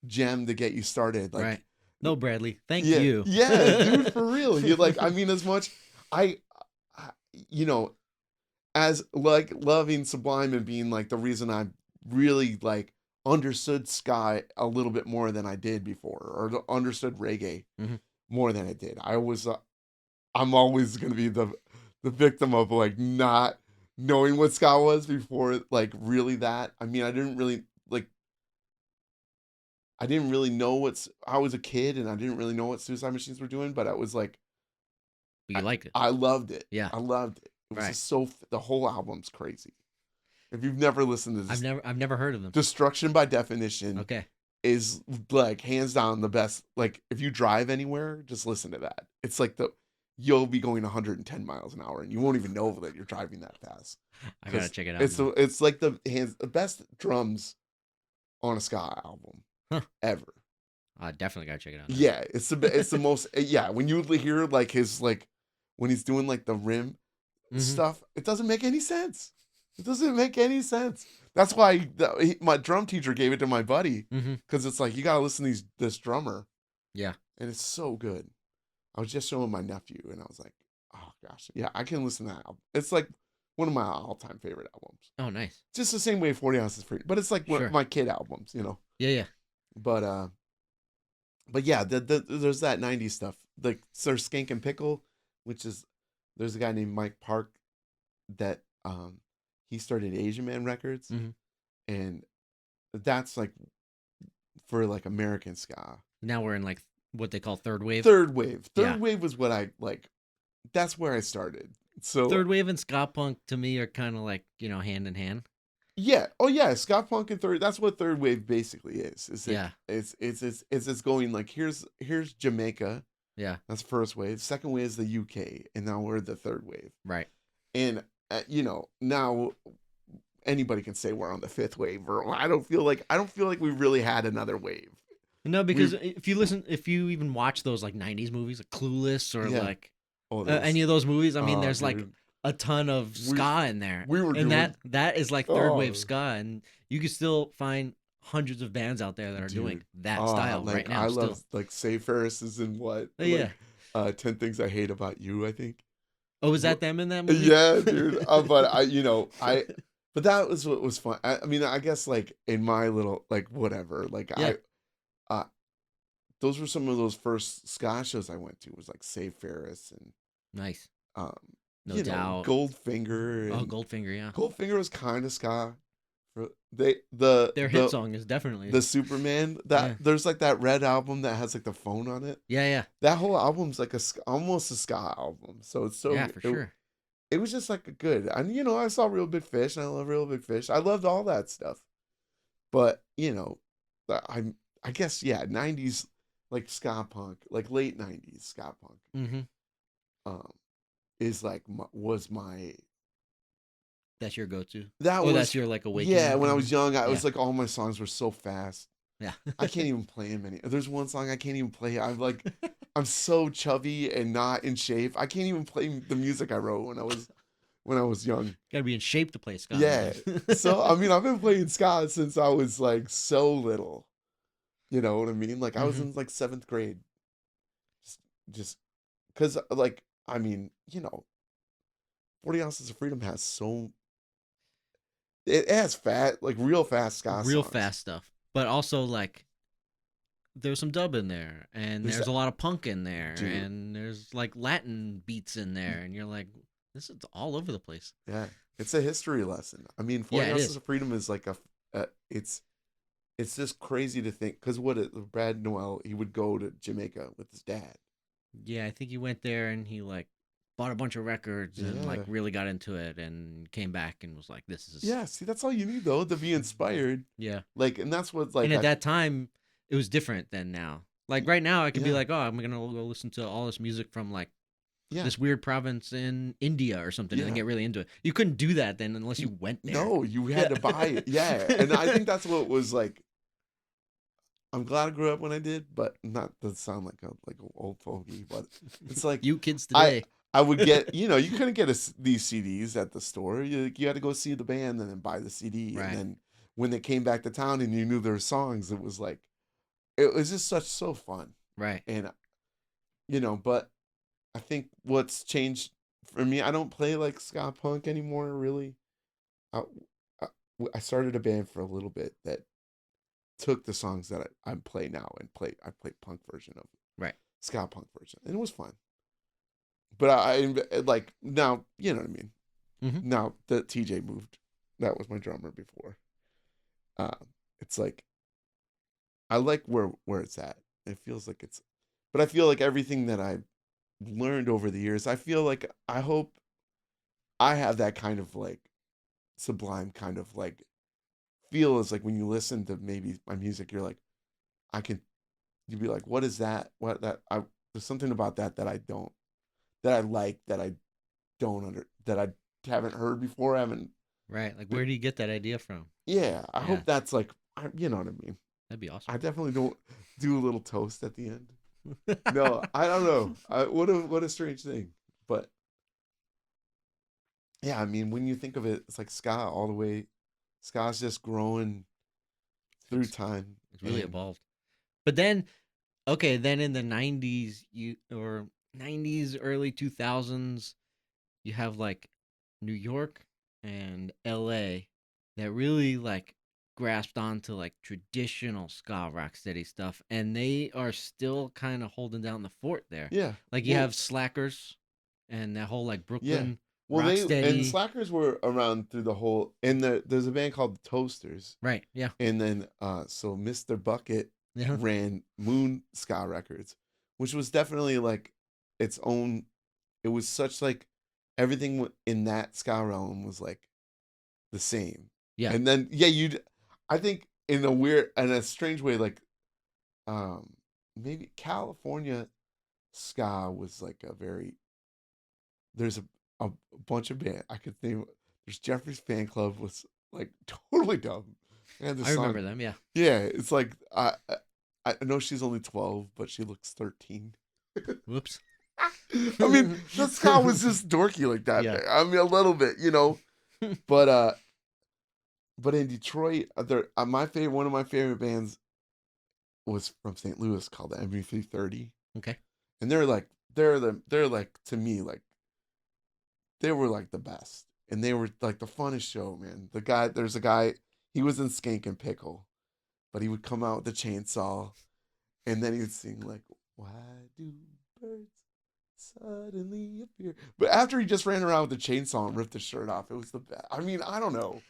gem to get you started. Like, right. No, Bradley. Thank yeah, you. yeah, dude, for real. You like, I mean, as much I you know, as like loving Sublime and being like the reason I really like understood ska a little bit more than I did before, or understood reggae Mhm. more than I did. I'm always gonna be the victim of like not knowing what ska was before like really that. I mean, I didn't really know I was a kid and I didn't really know what Suicide Machines were doing, but I was like, But you liked it. I loved it. Yeah. I loved it. It was Right. just the whole album's crazy. If you've never listened to this, I've never heard of them. Destruction by Definition Okay. is like hands down the best. Like if you drive anywhere, just listen to that. It's like you'll be going 110 miles an hour and you won't even know that you're driving that fast. I gotta check it out. It's like the best drums on a ska album ever. I definitely gotta check it out. Yeah, it's the most. Yeah, when you hear like his like when he's doing like the rim stuff, it doesn't make any sense. It doesn't make any sense. That's why my drum teacher gave it to my buddy because it's like you gotta listen to this drummer. Yeah, and it's so good. I was just showing my nephew, and I was like, oh gosh, yeah, I can listen to that album. It's like one of my all-time favorite albums. Oh, nice. Just the same way 40 Ounces Free, but it's like one Sure. of my kid albums, you know. Yeah. But yeah, there's that 90s stuff. Like there's Skank and Pickle, there's a guy named Mike Park that he started Asian Man Records, and that's like for like American ska. Now we're in like what they call third wave. Third wave Yeah. was what I like. That's where I started. So Third wave and ska punk to me are kind of like, hand in hand. yeah, oh yeah, ska punk and third. That's what third wave basically is. It's going like here's Jamaica. Yeah. That's first wave. Second wave is the UK, and now we're the third wave. Right. And now anybody can say we're on the fifth wave, or I don't feel like we really had another wave. No, because if you even watch those like '90s movies, like Clueless or Yeah. like those, any of those movies, I mean, there's like dude. a ton of ska in there, we were and doing that is like third wave Oh. ska, and you can still find hundreds of bands out there that are doing Dude. that style like right now. I Still, love like Say Ferris is in what? Oh, yeah. Like 10 Things I Hate About You, I think. Oh, was that them in that movie? Yeah, dude. But but that was what was fun. I mean, I guess like in my little like whatever, like Yeah. those were some of those first ska shows I went to. Was like Save Ferris and Nice. um, No doubt. Goldfinger. Oh, And Goldfinger, yeah. Goldfinger was kind of ska. Their hit song is definitely the Superman there's like that Red album that has like the phone on it. Yeah. That whole album's like almost a ska album. So it's so Yeah, for sure. It was just like a good, and I saw Real Big Fish, and I love Real Big Fish. I loved all that stuff, but I guess 90s like ska punk, like late 90s ska punk, Mm-hmm. is like was my That's your go-to. that's your like awakening. Yeah, when I was young, I Yeah. was like all my songs were so fast. Yeah. I can't even play them any. There's one song I can't even play. I'm so chubby and not in shape. I can't even play the music I wrote when I was young. Gotta be in shape to play ska. Yeah. So I mean, I've been playing ska since I was like so little. You know what I mean? Like I was in like 7th grade. Just because like I mean 40 Ounces of Freedom has it has like real fast ska real songs. fast stuff, but also like there's some dub in there, and there's a lot of punk in there, Dude. and there's like Latin beats in there, and you're like, this is all over the place. Yeah, it's a history lesson. I mean, 40 Yeah, it Ounces is. of Freedom is like it's just crazy to think, because Brad Noel, he would go to Jamaica with his dad. Yeah, I think he went there and he like bought a bunch of records and like Yeah. really got into it, and came back and was like, this is Yeah, see, that's all you need though to be inspired. yeah. Like, and that's what like And at that time, it was different than now. Like right now, I could be Yeah. like, oh, I'm gonna go listen to all this music from like yeah. this weird province in India or something, and then Yeah. get really into it. You couldn't do that then unless you went there. No, you had to buy it. Yeah, and I think that's what was like. I'm glad I grew up when I did, but not to sound like an old fogey, but it's like You kids today. I would get, you couldn't get these CDs at the store. You had to go see the band and then buy the CD. Right. And then when they came back to town and you knew their songs, it was like, it was just so fun. Right. And, but I think what's changed for me, I don't play like ska punk anymore, really. I started a band for a little bit that took the songs that I play now and I play punk version of Right. ska punk version, and it was fun. But I like now, you know what I mean. Mhm. Now that TJ moved, that was my drummer before. It's like I like where it's at. It feels like but I feel like everything that I've learned over the years, I feel like I hope I have that kind of like sublime kind of like feel, is like when you listen to maybe my music, you're like, you'd be like, what is that? There's something about that I like, that I don't that I haven't heard before. I haven't. Right. Like, where do you get that idea from? Yeah, I hope that's like, you know what I mean. That'd be awesome. I definitely don't do a little toast at the end. No, I don't know. What a strange thing, but yeah, I mean, when you think of it, it's like ska all the way. Ska's just growing through time. It's really evolved. But then, okay, then in the 90s, or 90s, early 2000s, you have like New York and LA that really like grasped onto like traditional ska rocksteady stuff, and they are still kind of holding down the fort there. Yeah, Like you have Slackers and that whole like Brooklyn rocksteady. and Slackers were around through the whole. And there's a band called the Toasters, Right. Yeah. and then so Mr. Bucket Yeah. ran Moon Ska Records, which was definitely like its own. It was such like everything in that ska realm was like the same. Yeah. And then I think in a strange way, like maybe California ska was like there's a bunch of band I could think. There's Jeffrey's Fan Club was like totally dumb. And I remember them. Yeah. Yeah, it's like I know she's only 12, but she looks 13. Whoops. I mean, the ska was just dorky like that. Yeah. I mean, a little bit, you know. But in Detroit, one of my favorite bands was from St. Louis called the MV330, Okay. and they're like to me like they were like the best, and they were like the funnest show, man. There's a guy, he was in Skank and Pickle, but he would come out with the chainsaw, and then he would sing like, "Why do birds suddenly appear?" But after he just ran around with the chainsaw and ripped his shirt off, it was the best. I mean, I don't know.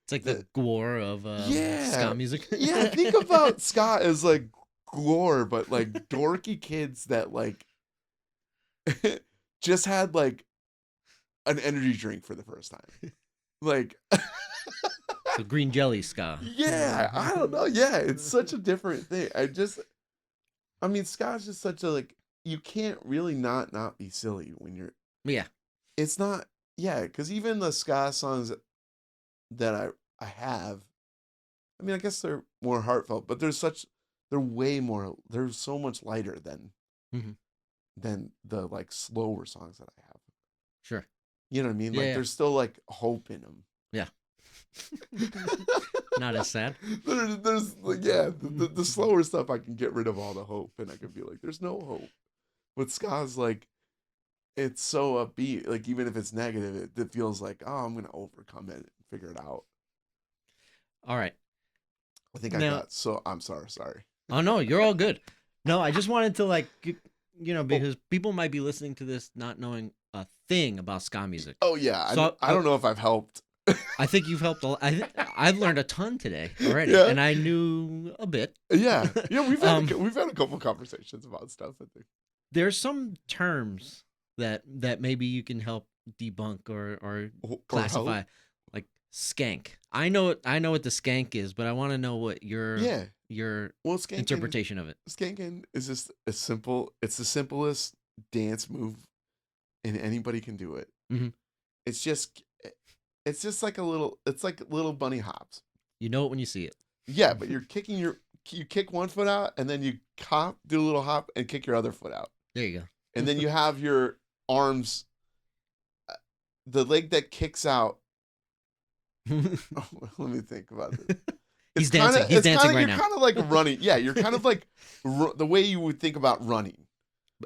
It's like the gore of ska music. Yeah, think about ska as like gore, but like dorky kids that like just had like an energy drink for the first time. Like So green jelly ska. yeah, I don't know. Yeah, it's such a different thing. I mean, ska's just such a like, you can't really not be silly when you're. Yeah. It's not. Yeah, because even the ska songs that I have, I mean, I guess they're more heartfelt, but they're so much lighter than the like slower songs that I have. Sure. You know what I mean? Like Yeah. there's still like hope in them. Yeah. Not as sad. There's like, yeah, the slower stuff I can get rid of all the hope, and I can be like, there's no hope. But ska's like, it's so upbeat. Like even if it's negative, it feels like, oh, I'm gonna overcome it and figure it out. All right. I think I'm sorry. Oh no, you're all good. No, I just wanted to like, because people might be listening to this not knowing a thing about ska music. Oh yeah, So, I don't know if I've helped. I think you've helped a lot. I've learned a ton today already, Yeah. and I knew a bit. Yeah, we've had a couple conversations about stuff, I think. There's some terms that maybe you can help debunk or classify, help? like skank. I know what the skank is, but I want to know what your Skanking, interpretation of it. Skanking is just it's the simplest dance move, and anybody can do it. Mm-hmm. It's just like it's like little bunny hops. You know it when you see it. Yeah, but you kick one foot out, and then you do a little hop, and kick your other foot out. There you go. And then you have your arms, the leg that kicks out. Let me think about it. He's dancing. He's dancing right now. You're kind of like running. Yeah, you're kind of like the way you would think about running.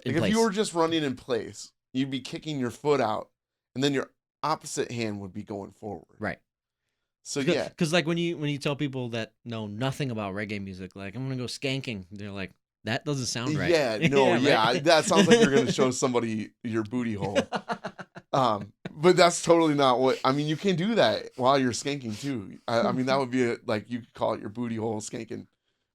Like if you were just running in place, you'd be kicking your foot out, and then your opposite hand would be going forward. Right. So yeah, because like when you tell people that know nothing about reggae music, like I'm gonna go skanking, they're like, that doesn't sound right. Yeah, no, right? That sounds like you're gonna show somebody your booty hole. But that's totally not what I mean. You can do that while you're skanking too. I mean, that would be like you could call it your booty hole skanking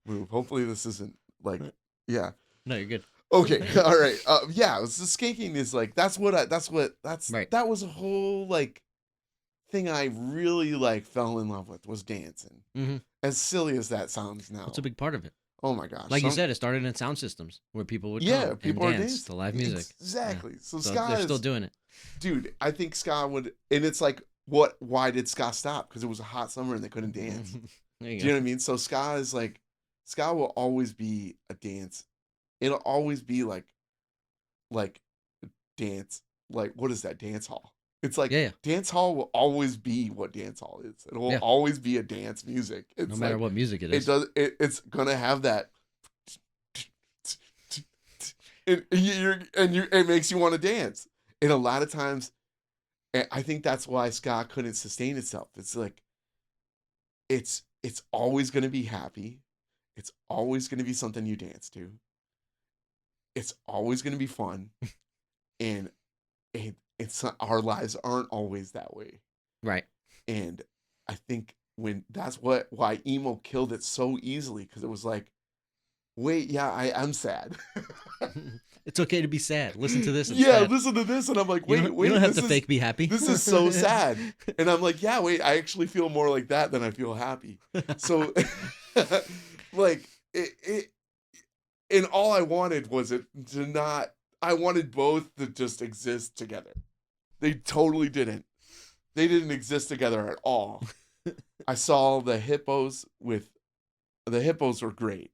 move. Hopefully, this isn't like, yeah. No, you're good. Okay, all right. Yeah, the skanking is like that was a whole like thing I really like fell in love with was dancing. Mm-hmm. As silly as that sounds now, it's a big part of it. Oh my gosh! Like you said, it started in sound systems where people would come people and dance to live music. Exactly. Yeah. So they're still doing it. Dude, I think ska would, and it's like, why did ska stop? Because it was a hot summer and they couldn't dance. Do you know what I mean? So ska will always be a dance. It'll always be like dance. Like, what is that? Dance hall. It's like dance hall will always be what dance hall is. It will always be a dance music. It's no matter what music it is. It's gonna have that. It makes you want to dance. And a lot of times, I think that's why ska couldn't sustain itself. It's like, it's always going to be happy. It's always going to be something you dance to. It's always going to be fun. And our lives aren't always that way. Right. And I think that's why emo killed it so easily, because it was like, wait, yeah, I'm sad. It's okay to be sad. Listen to this. Listen to this, and I'm like, wait, you don't have to fake be happy. This is so sad, and I'm like, yeah, wait, I actually feel more like that than I feel happy. So, like it, and all I wanted was it to not. I wanted both to just exist together. They totally didn't. They didn't exist together at all. I saw the hippos were great.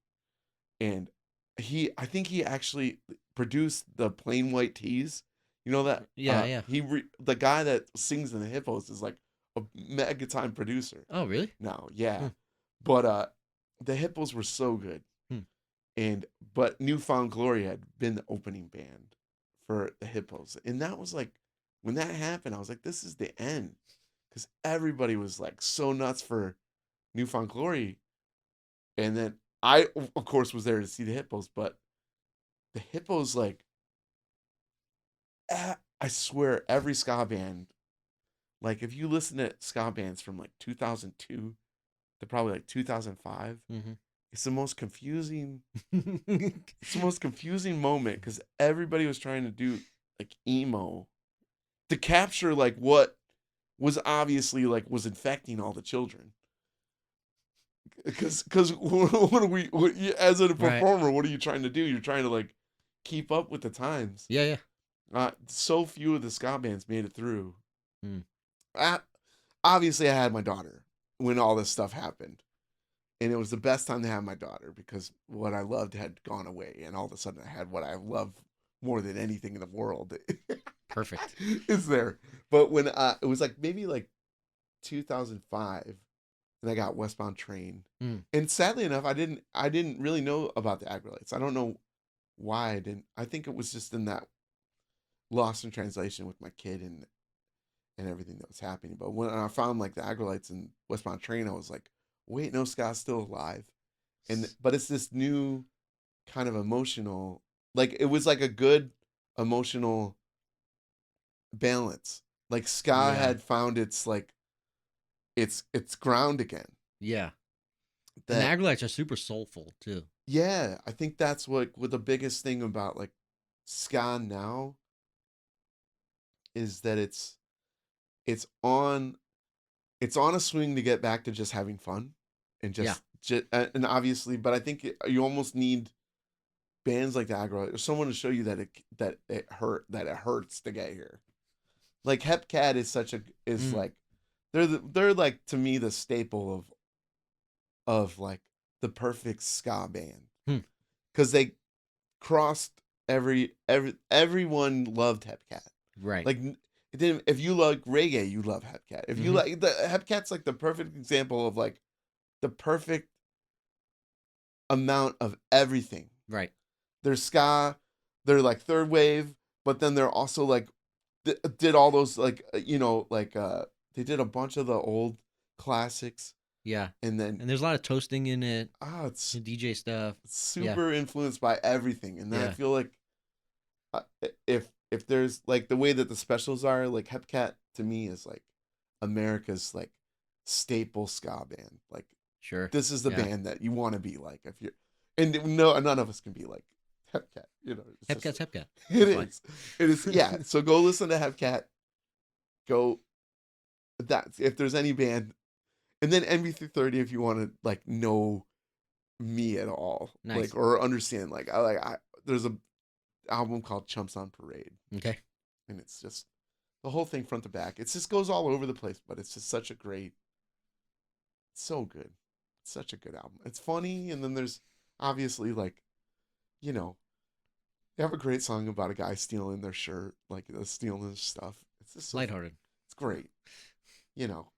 and I think he actually produced the Plain White Tees. You know that? Yeah. The guy that sings in the Hippos is like a mega time producer. Oh, really? No, yeah, Hmm. but the Hippos were so good, Hmm. but Newfound Glory had been the opening band for the Hippos, and that was like when that happened, I was like, this is the end, because everybody was like so nuts for Newfound Glory, and then I of course was there to see the Hippos, but the Hippos like I swear every ska band, like if you listen to ska bands from like 2002 to probably like 2005, Mm-hmm. it's the most confusing. It's the most confusing moment because everybody was trying to do like emo to capture like what was obviously like was infecting all the children. Because what are as a Right. performer? What are you trying to do? You're trying to like keep up with the times. Yeah. So few of the ska bands made it through. Mm. Obviously, I had my daughter when all this stuff happened. And it was the best time to have my daughter because what I loved had gone away. And all of a sudden, I had what I love more than anything in the world. Perfect. Is there. But when it was like maybe like 2005, and I got Westbound Train. Mm. And sadly enough, I didn't really know about the Agrolites. I don't know why I didn't. I think it was just in that lost in translation with my kid and everything that was happening. But when I found like the Agrolites and Westbound Train, I was like, wait, no, Scott's still alive. But it's this new kind of emotional, like it was like a good emotional balance. Like ska Yeah. had found its like its ground again. Yeah. And the That Agrolites are super soulful too. yeah, I think that's what the biggest thing about like ska now is that it's on a swing to get back to just having fun and just and obviously, but I think you almost need bands like the Aggro or someone to show you that it hurts to get here. Like Hepcat is like they're like to me the staple of like the perfect ska band because they crossed everyone loved Hepcat. Right. Like it didn't. If you like reggae, you love Hepcat. If you like the Hepcat's like the perfect example of like the perfect amount of everything. Right. They're ska, they're like third wave, but then they're also like did all those like they did a bunch of the old classics. Yeah. And then there's a lot of toasting in it. It's DJ stuff. super influenced by everything, and then I Yeah. feel like if there's like the way that the specials are, like Hepcat to me is like America's like staple ska band. Like Sure. this is the band that you want to be like if you're, and no, none of us can be like Hepcat. You know, Hepcat's Hepcat. It is. It is. Yeah. So go listen to Hepcat. Go. That if there's any band, and then NB330 if you want to like know me at all, Nice. like or understand. Like I there's a album called Chumps on Parade. Okay. And it's just the whole thing front to back. It just goes all over the place, but it's just such a great, so good. It's such a good album. It's funny, and then there's obviously like, you know, they have a great song about a guy stealing their shirt, like stealing his stuff. It's just so Lighthearted. It's great, you know.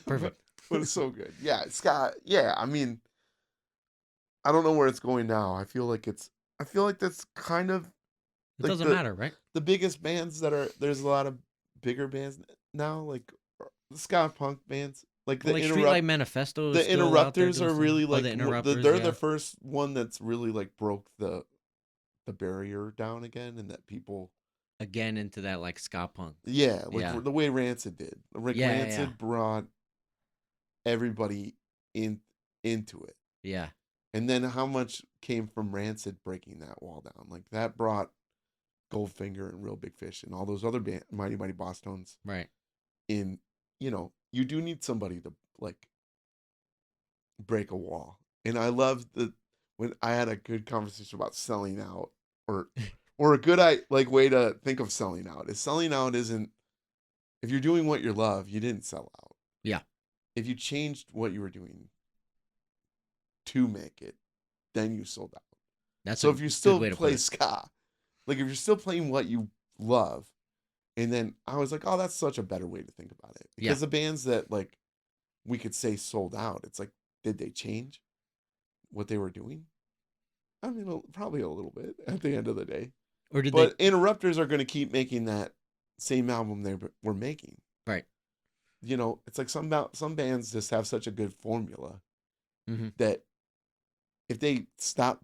Perfect. But it's so good. Yeah, Scott. Yeah, I mean, I don't know where it's going now. I feel like that's kind of It like doesn't matter, right? the biggest bands there's a lot of bigger bands now, like the ska punk bands, like Well, like Streetlight Manifesto. The Interrupters are really like the Interrupters, they're the first one that's really like broke the barrier down again, and that people again into that like ska punk. The way Rancid did. Like Rancid brought everybody into it. Yeah. And then how much came from Rancid breaking that wall down? Like that brought Goldfinger and Real Big Fish and all those other Mighty Mighty Boss Tones. Right. In, you do need somebody to like break a wall. And I love when I had a good conversation about selling out or a good way to think of selling out is selling out isn't, if you're doing what you love, you didn't sell out. Yeah. If you changed what you were doing to make it then you sold out. That's So a if you good still way to play put it. ska, like if you're still playing what you love, and then I was like, oh, that's such a better way to think about it. Because the bands that like we could say sold out, it's like, did they change what they were doing? I mean, probably a little bit at the end of the day. Or did But Interrupters are going to keep making that same album they were making. Right. You know, it's like some bands just have such a good formula that if they stop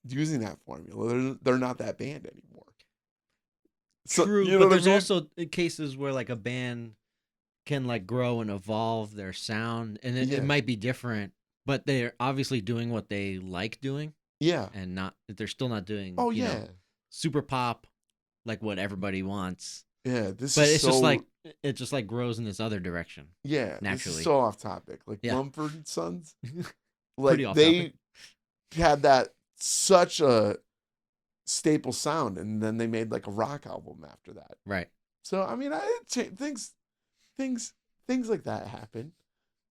using that formula, they're not that band anymore. So, True, you know but what I there's mean? also cases where like a band can like grow and evolve their sound, and it might be different, but they're obviously doing what they like doing, Yeah. and they're still not doing Oh, you yeah. know, super pop like what everybody wants. Yeah, But it's just like it just like grows in this other direction. Yeah, naturally. this is so off topic. Like Mumford and Sons, like Pretty off they topic. had that such a staple sound, and then they made like a rock album after that. Right. So I mean, things like that happen.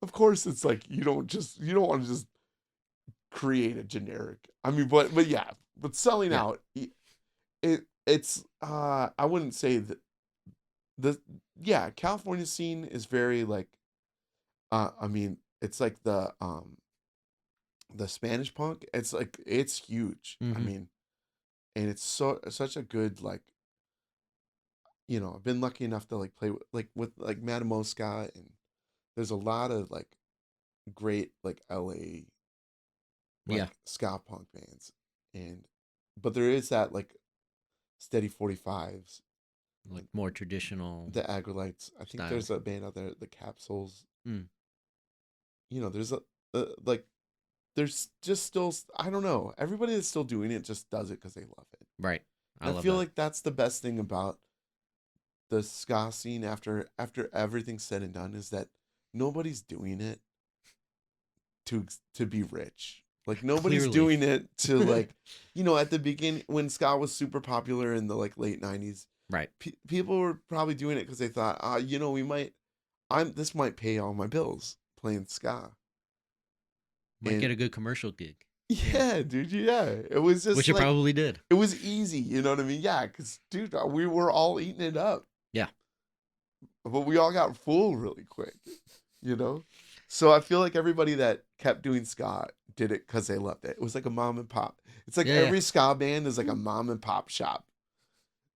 Of course, it's like you don't want to just create a generic. I mean, but yeah, but selling out, it's I wouldn't say that California scene is very like I mean, it's like the Spanish punk. It's like it's huge. I mean, and it's such a good like, you know, I've been lucky enough to like play with like Madame Mosca, and there's a lot of like great like LA like ska punk bands, but there is that like Steady 45s, like more traditional, the Agrolites. I think there's a band out there, the Capsules. You know, there's like there's just still, I don't know, everybody that's still doing it just does it because they love it. Right. I feel like that's the best thing about the ska scene after everything's said and done, is that nobody's doing it to be rich. Like nobody's doing it to like, you know, at the beginning when ska was super popular in the like late 90s, right? People were probably doing it because they thought, you know, this might pay all my bills playing ska. Might get a good commercial gig. Yeah, dude. Yeah, it was just which it probably did. It was easy, you know what I mean? Yeah, because dude, we were all eating it up. Yeah, but we all got full really quick, you know. So I feel like everybody that kept doing ska did it because they loved it. It was like a mom and pop. It's like every ska band is like a mom and pop shop.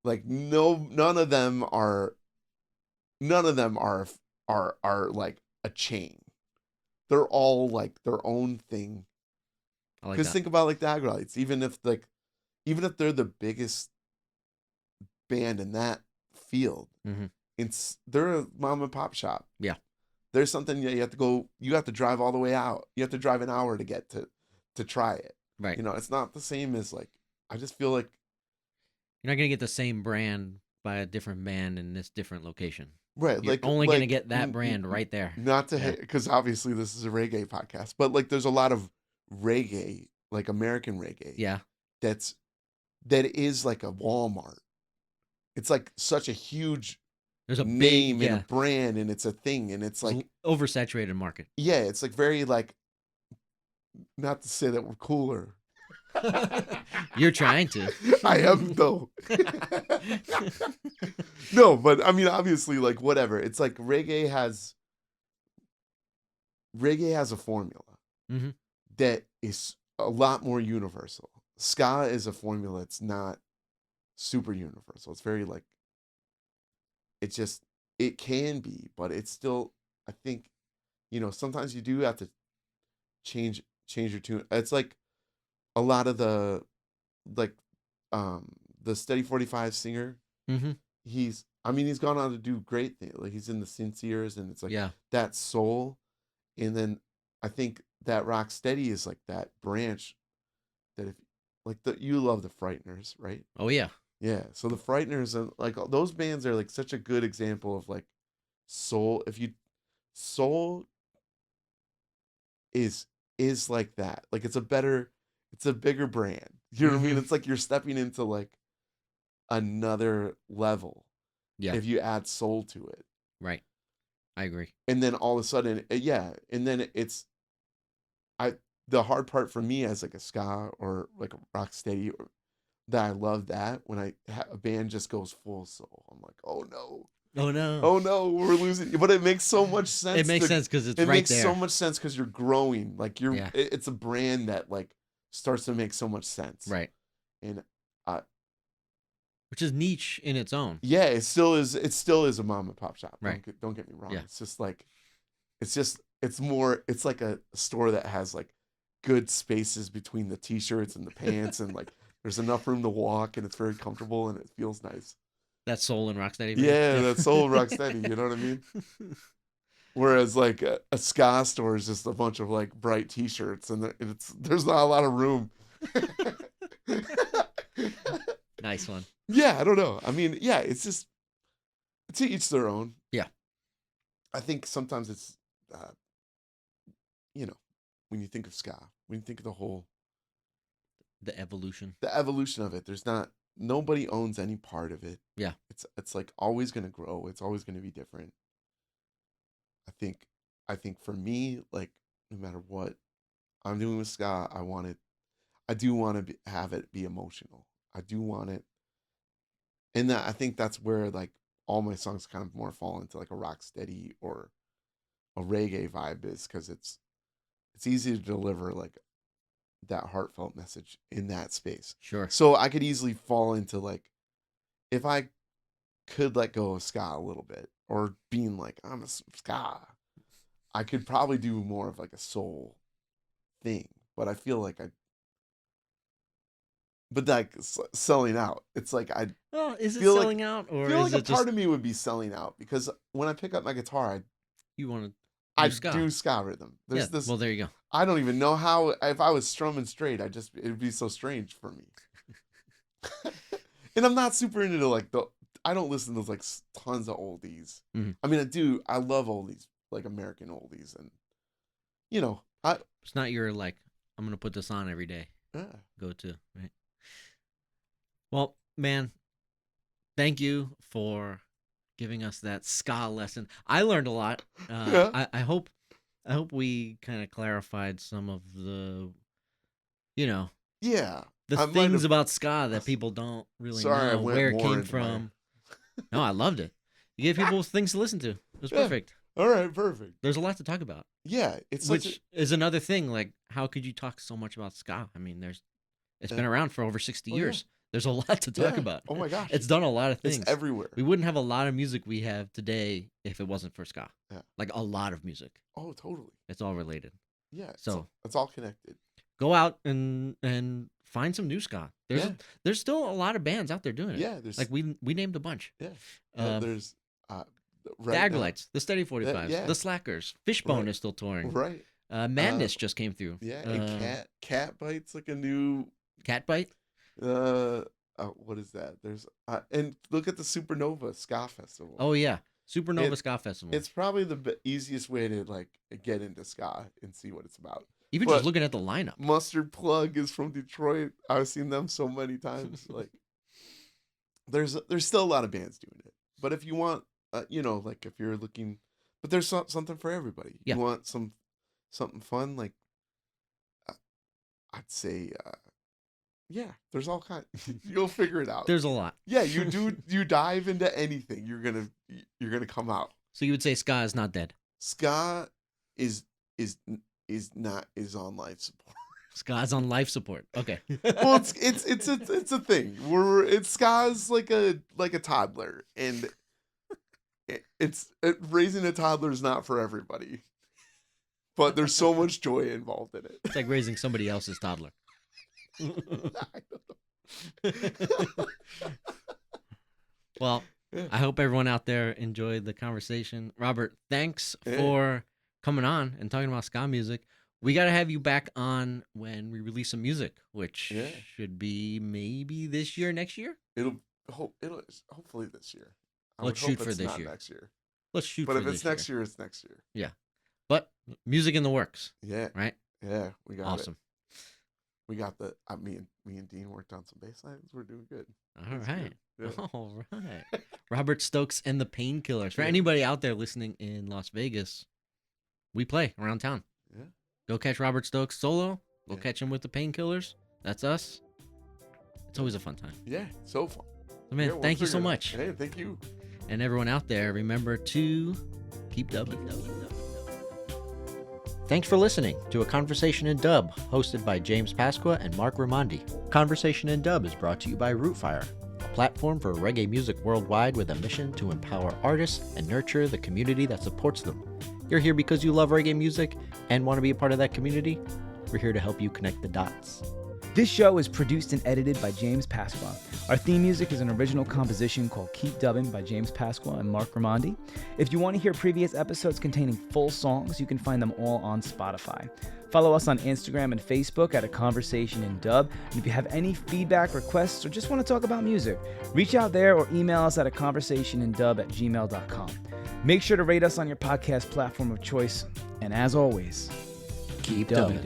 Like none of them are like a chain. They're all like their own thing. Because think about like the Agrolites, even if they're the biggest band in that field, they're a mom and pop shop. Yeah. There's something that you have to drive all the way out. You have to drive an hour to get to try it. Right. You know, it's not the same as like, I just feel like you're not going to get the same brand by a different band in this different location. Right. You're only going to get that brand right there. Not to hate, because obviously this is a reggae podcast, but like there's a lot of reggae, like American reggae. Yeah. That is like a Walmart. It's like such a huge there's a name big, and a brand, and it's a thing, and it's like oversaturated market. Yeah, it's like very like, not to say that we're cooler. You're trying to. I am though. No, but I mean obviously like whatever. It's like reggae has a formula that is a lot more universal. Ska is a formula that's not super universal. It's very like, it can be, but it's still, I think, you know, sometimes you do have to change your tune. It's like a lot of the like the Steady 45 singer. He's gone on to do great things. Like he's in the Sinceres, and it's like that soul. And then I think that Rocksteady is like that branch that if like you love the Frighteners, right? Oh yeah. Yeah. So the Frighteners and like those bands are like such a good example of like soul. Soul is like that. Like it's a bigger brand. You know what I mean? It's like you're stepping into like another level. Yeah. If you add soul to it. Right. I agree. And then all of a sudden, and then the hard part for me as like a ska or like a rock steady, or that I love that when a band just goes full soul. I'm like, oh no, Oh no. oh no, we're losing. But it makes so much sense. It makes sense because it's It right makes there. so much sense because you're growing. Like Yeah. it's a brand that like starts to make so much sense. Right. And which is niche in its own. yeah, it still is. It still is a mom and pop shop. Right. Don't get me wrong. Yeah. It's just like, it's more. It's like a store that has like good spaces between the t-shirts and the pants, and like there's enough room to walk, and it's very comfortable, and it feels nice. That's soul and Rocksteady. Yeah, that's soul Rocksteady. You know what I mean? Whereas like a ska store is just a bunch of like bright t-shirts, and there's not a lot of room. Nice one. Yeah, I don't know. I mean, yeah, it's just to each their own. Yeah. I think sometimes it's, you know, when you think of ska, when you think of The evolution. the evolution of it, nobody owns any part of it. Yeah. It's like always going to grow. It's always going to be different. I think for me, like no matter what I'm doing with ska, I do want to have it be emotional. I do want it. And I think that's where like all my songs kind of more fall into like a rock steady or a reggae vibe is, because it's easy to deliver like that heartfelt message in that space. Sure. So I could easily fall into like, if I could let go of ska a little bit, or being like, I'm a ska, I could probably do more of like a soul thing. But I feel like but like selling out, it's like Well, is it feel like- selling out, or feel is like it a part just of me would be selling out, because when I pick up my guitar, you want to? I ska. do ska rhythm. There's this. Well, there you go. I don't even know how. If I was strumming straight, it'd be so strange for me. And I'm not super into like I don't listen to like tons of oldies. Mhm. I mean, I do. I love oldies, like American oldies, and you know, It's not your like, I'm gonna put this on every day. yeah. Go to, right? Well, man, thank you for giving us that ska lesson. I learned a lot. Yeah. I hope we kind of clarified some of the, Yeah. the I might things have- about ska that people don't really Sorry, I know went where it more came into my- from. No, I loved it. You gave people things to listen to. It was Yeah. perfect. All right, perfect. There's a lot to talk about, Yeah, it's which is another thing. Like, how could you talk so much about ska? I mean, it's been around for over 60 Oh, yeah. years. There's a lot to talk about. Oh my gosh, It's done a lot of things. it's everywhere. We wouldn't have a lot of music we have today if it wasn't for ska. Yeah. Like a lot of music. Oh, totally. It's all related. Yeah. So- it's all connected. Go out and find some new ska. Yeah. There's still a lot of bands out there doing it. Yeah, there's Like we named a bunch. there's The right now- Agalites, the Steady 45s, yeah. the Slackers, Fishbone Right. is still touring. Right. Madness just came through. Yeah, and cat bites like a new Catbite. what is that? There's and look at the Supernova Ska Festival. Oh yeah, Supernova It- Ska Festival. It's probably the easiest way to like get into ska and see what it's about. Even but- just looking at the lineup. Mustard Plug is from Detroit. I've seen them so many times. Like, there's still a lot of bands doing it. But if you want, like if you're looking, but there's something for everybody. Yeah. You want something fun, like I'd say, yeah. There's all kind. You'll figure it out. There's a lot. Yeah, you dive into anything, you're gonna come out. So you would say ska is not dead. Ska is on life support. Ska's on life support. Okay. Well, it's a thing. Ska's like a toddler, and raising a toddler is not for everybody. But there's so much joy involved in it. It's like raising somebody else's toddler. Well, Yeah. I hope everyone out there enjoyed the conversation. Robert, thanks Yeah. for coming on and talking about ska music. We got to have you back on when we release some music, which Yeah. should be maybe this year, next year. It'll hopefully this year. I Let's would shoot hope for it's this not year. next year. Let's shoot But for if this it's next year, it's next year. But music in the works, Yeah, right? yeah, we got it. Awesome. We got me and Dean worked on some bass lines. We're doing good. All It's right. good. Yeah. All right. Robert Stokes and the Painkillers. For Yeah. anybody out there listening in Las Vegas, we play around town. Yeah. Go catch Robert Stokes solo. Go Yeah. catch him with the Painkillers. That's us. It's always a fun time. Yeah, so fun. So, man, Yeah, we'll thank you so figure it out. much. Hey, thank you. And everyone out there, remember to keep dubbing. Thanks for listening to A Conversation in Dub, hosted by James Pasqua and Mark Raimondi. Conversation in Dub is brought to you by Rootfire, a platform for reggae music worldwide with a mission to empower artists and nurture the community that supports them. You're here because you love reggae music and want to be a part of that community? We're here to help you connect the dots. This show is produced and edited by James Pasqua. Our theme music is an original composition called Keep Dubbing by James Pasqua and Mark Raimondi. If you want to hear previous episodes containing full songs, you can find them all on Spotify. Follow us on Instagram and Facebook at A Conversation in Dub. And if you have any feedback, requests, or just want to talk about music, reach out there or email us at aconversationindub@gmail.com. Make sure to rate us on your podcast platform of choice. And as always, keep dubbing.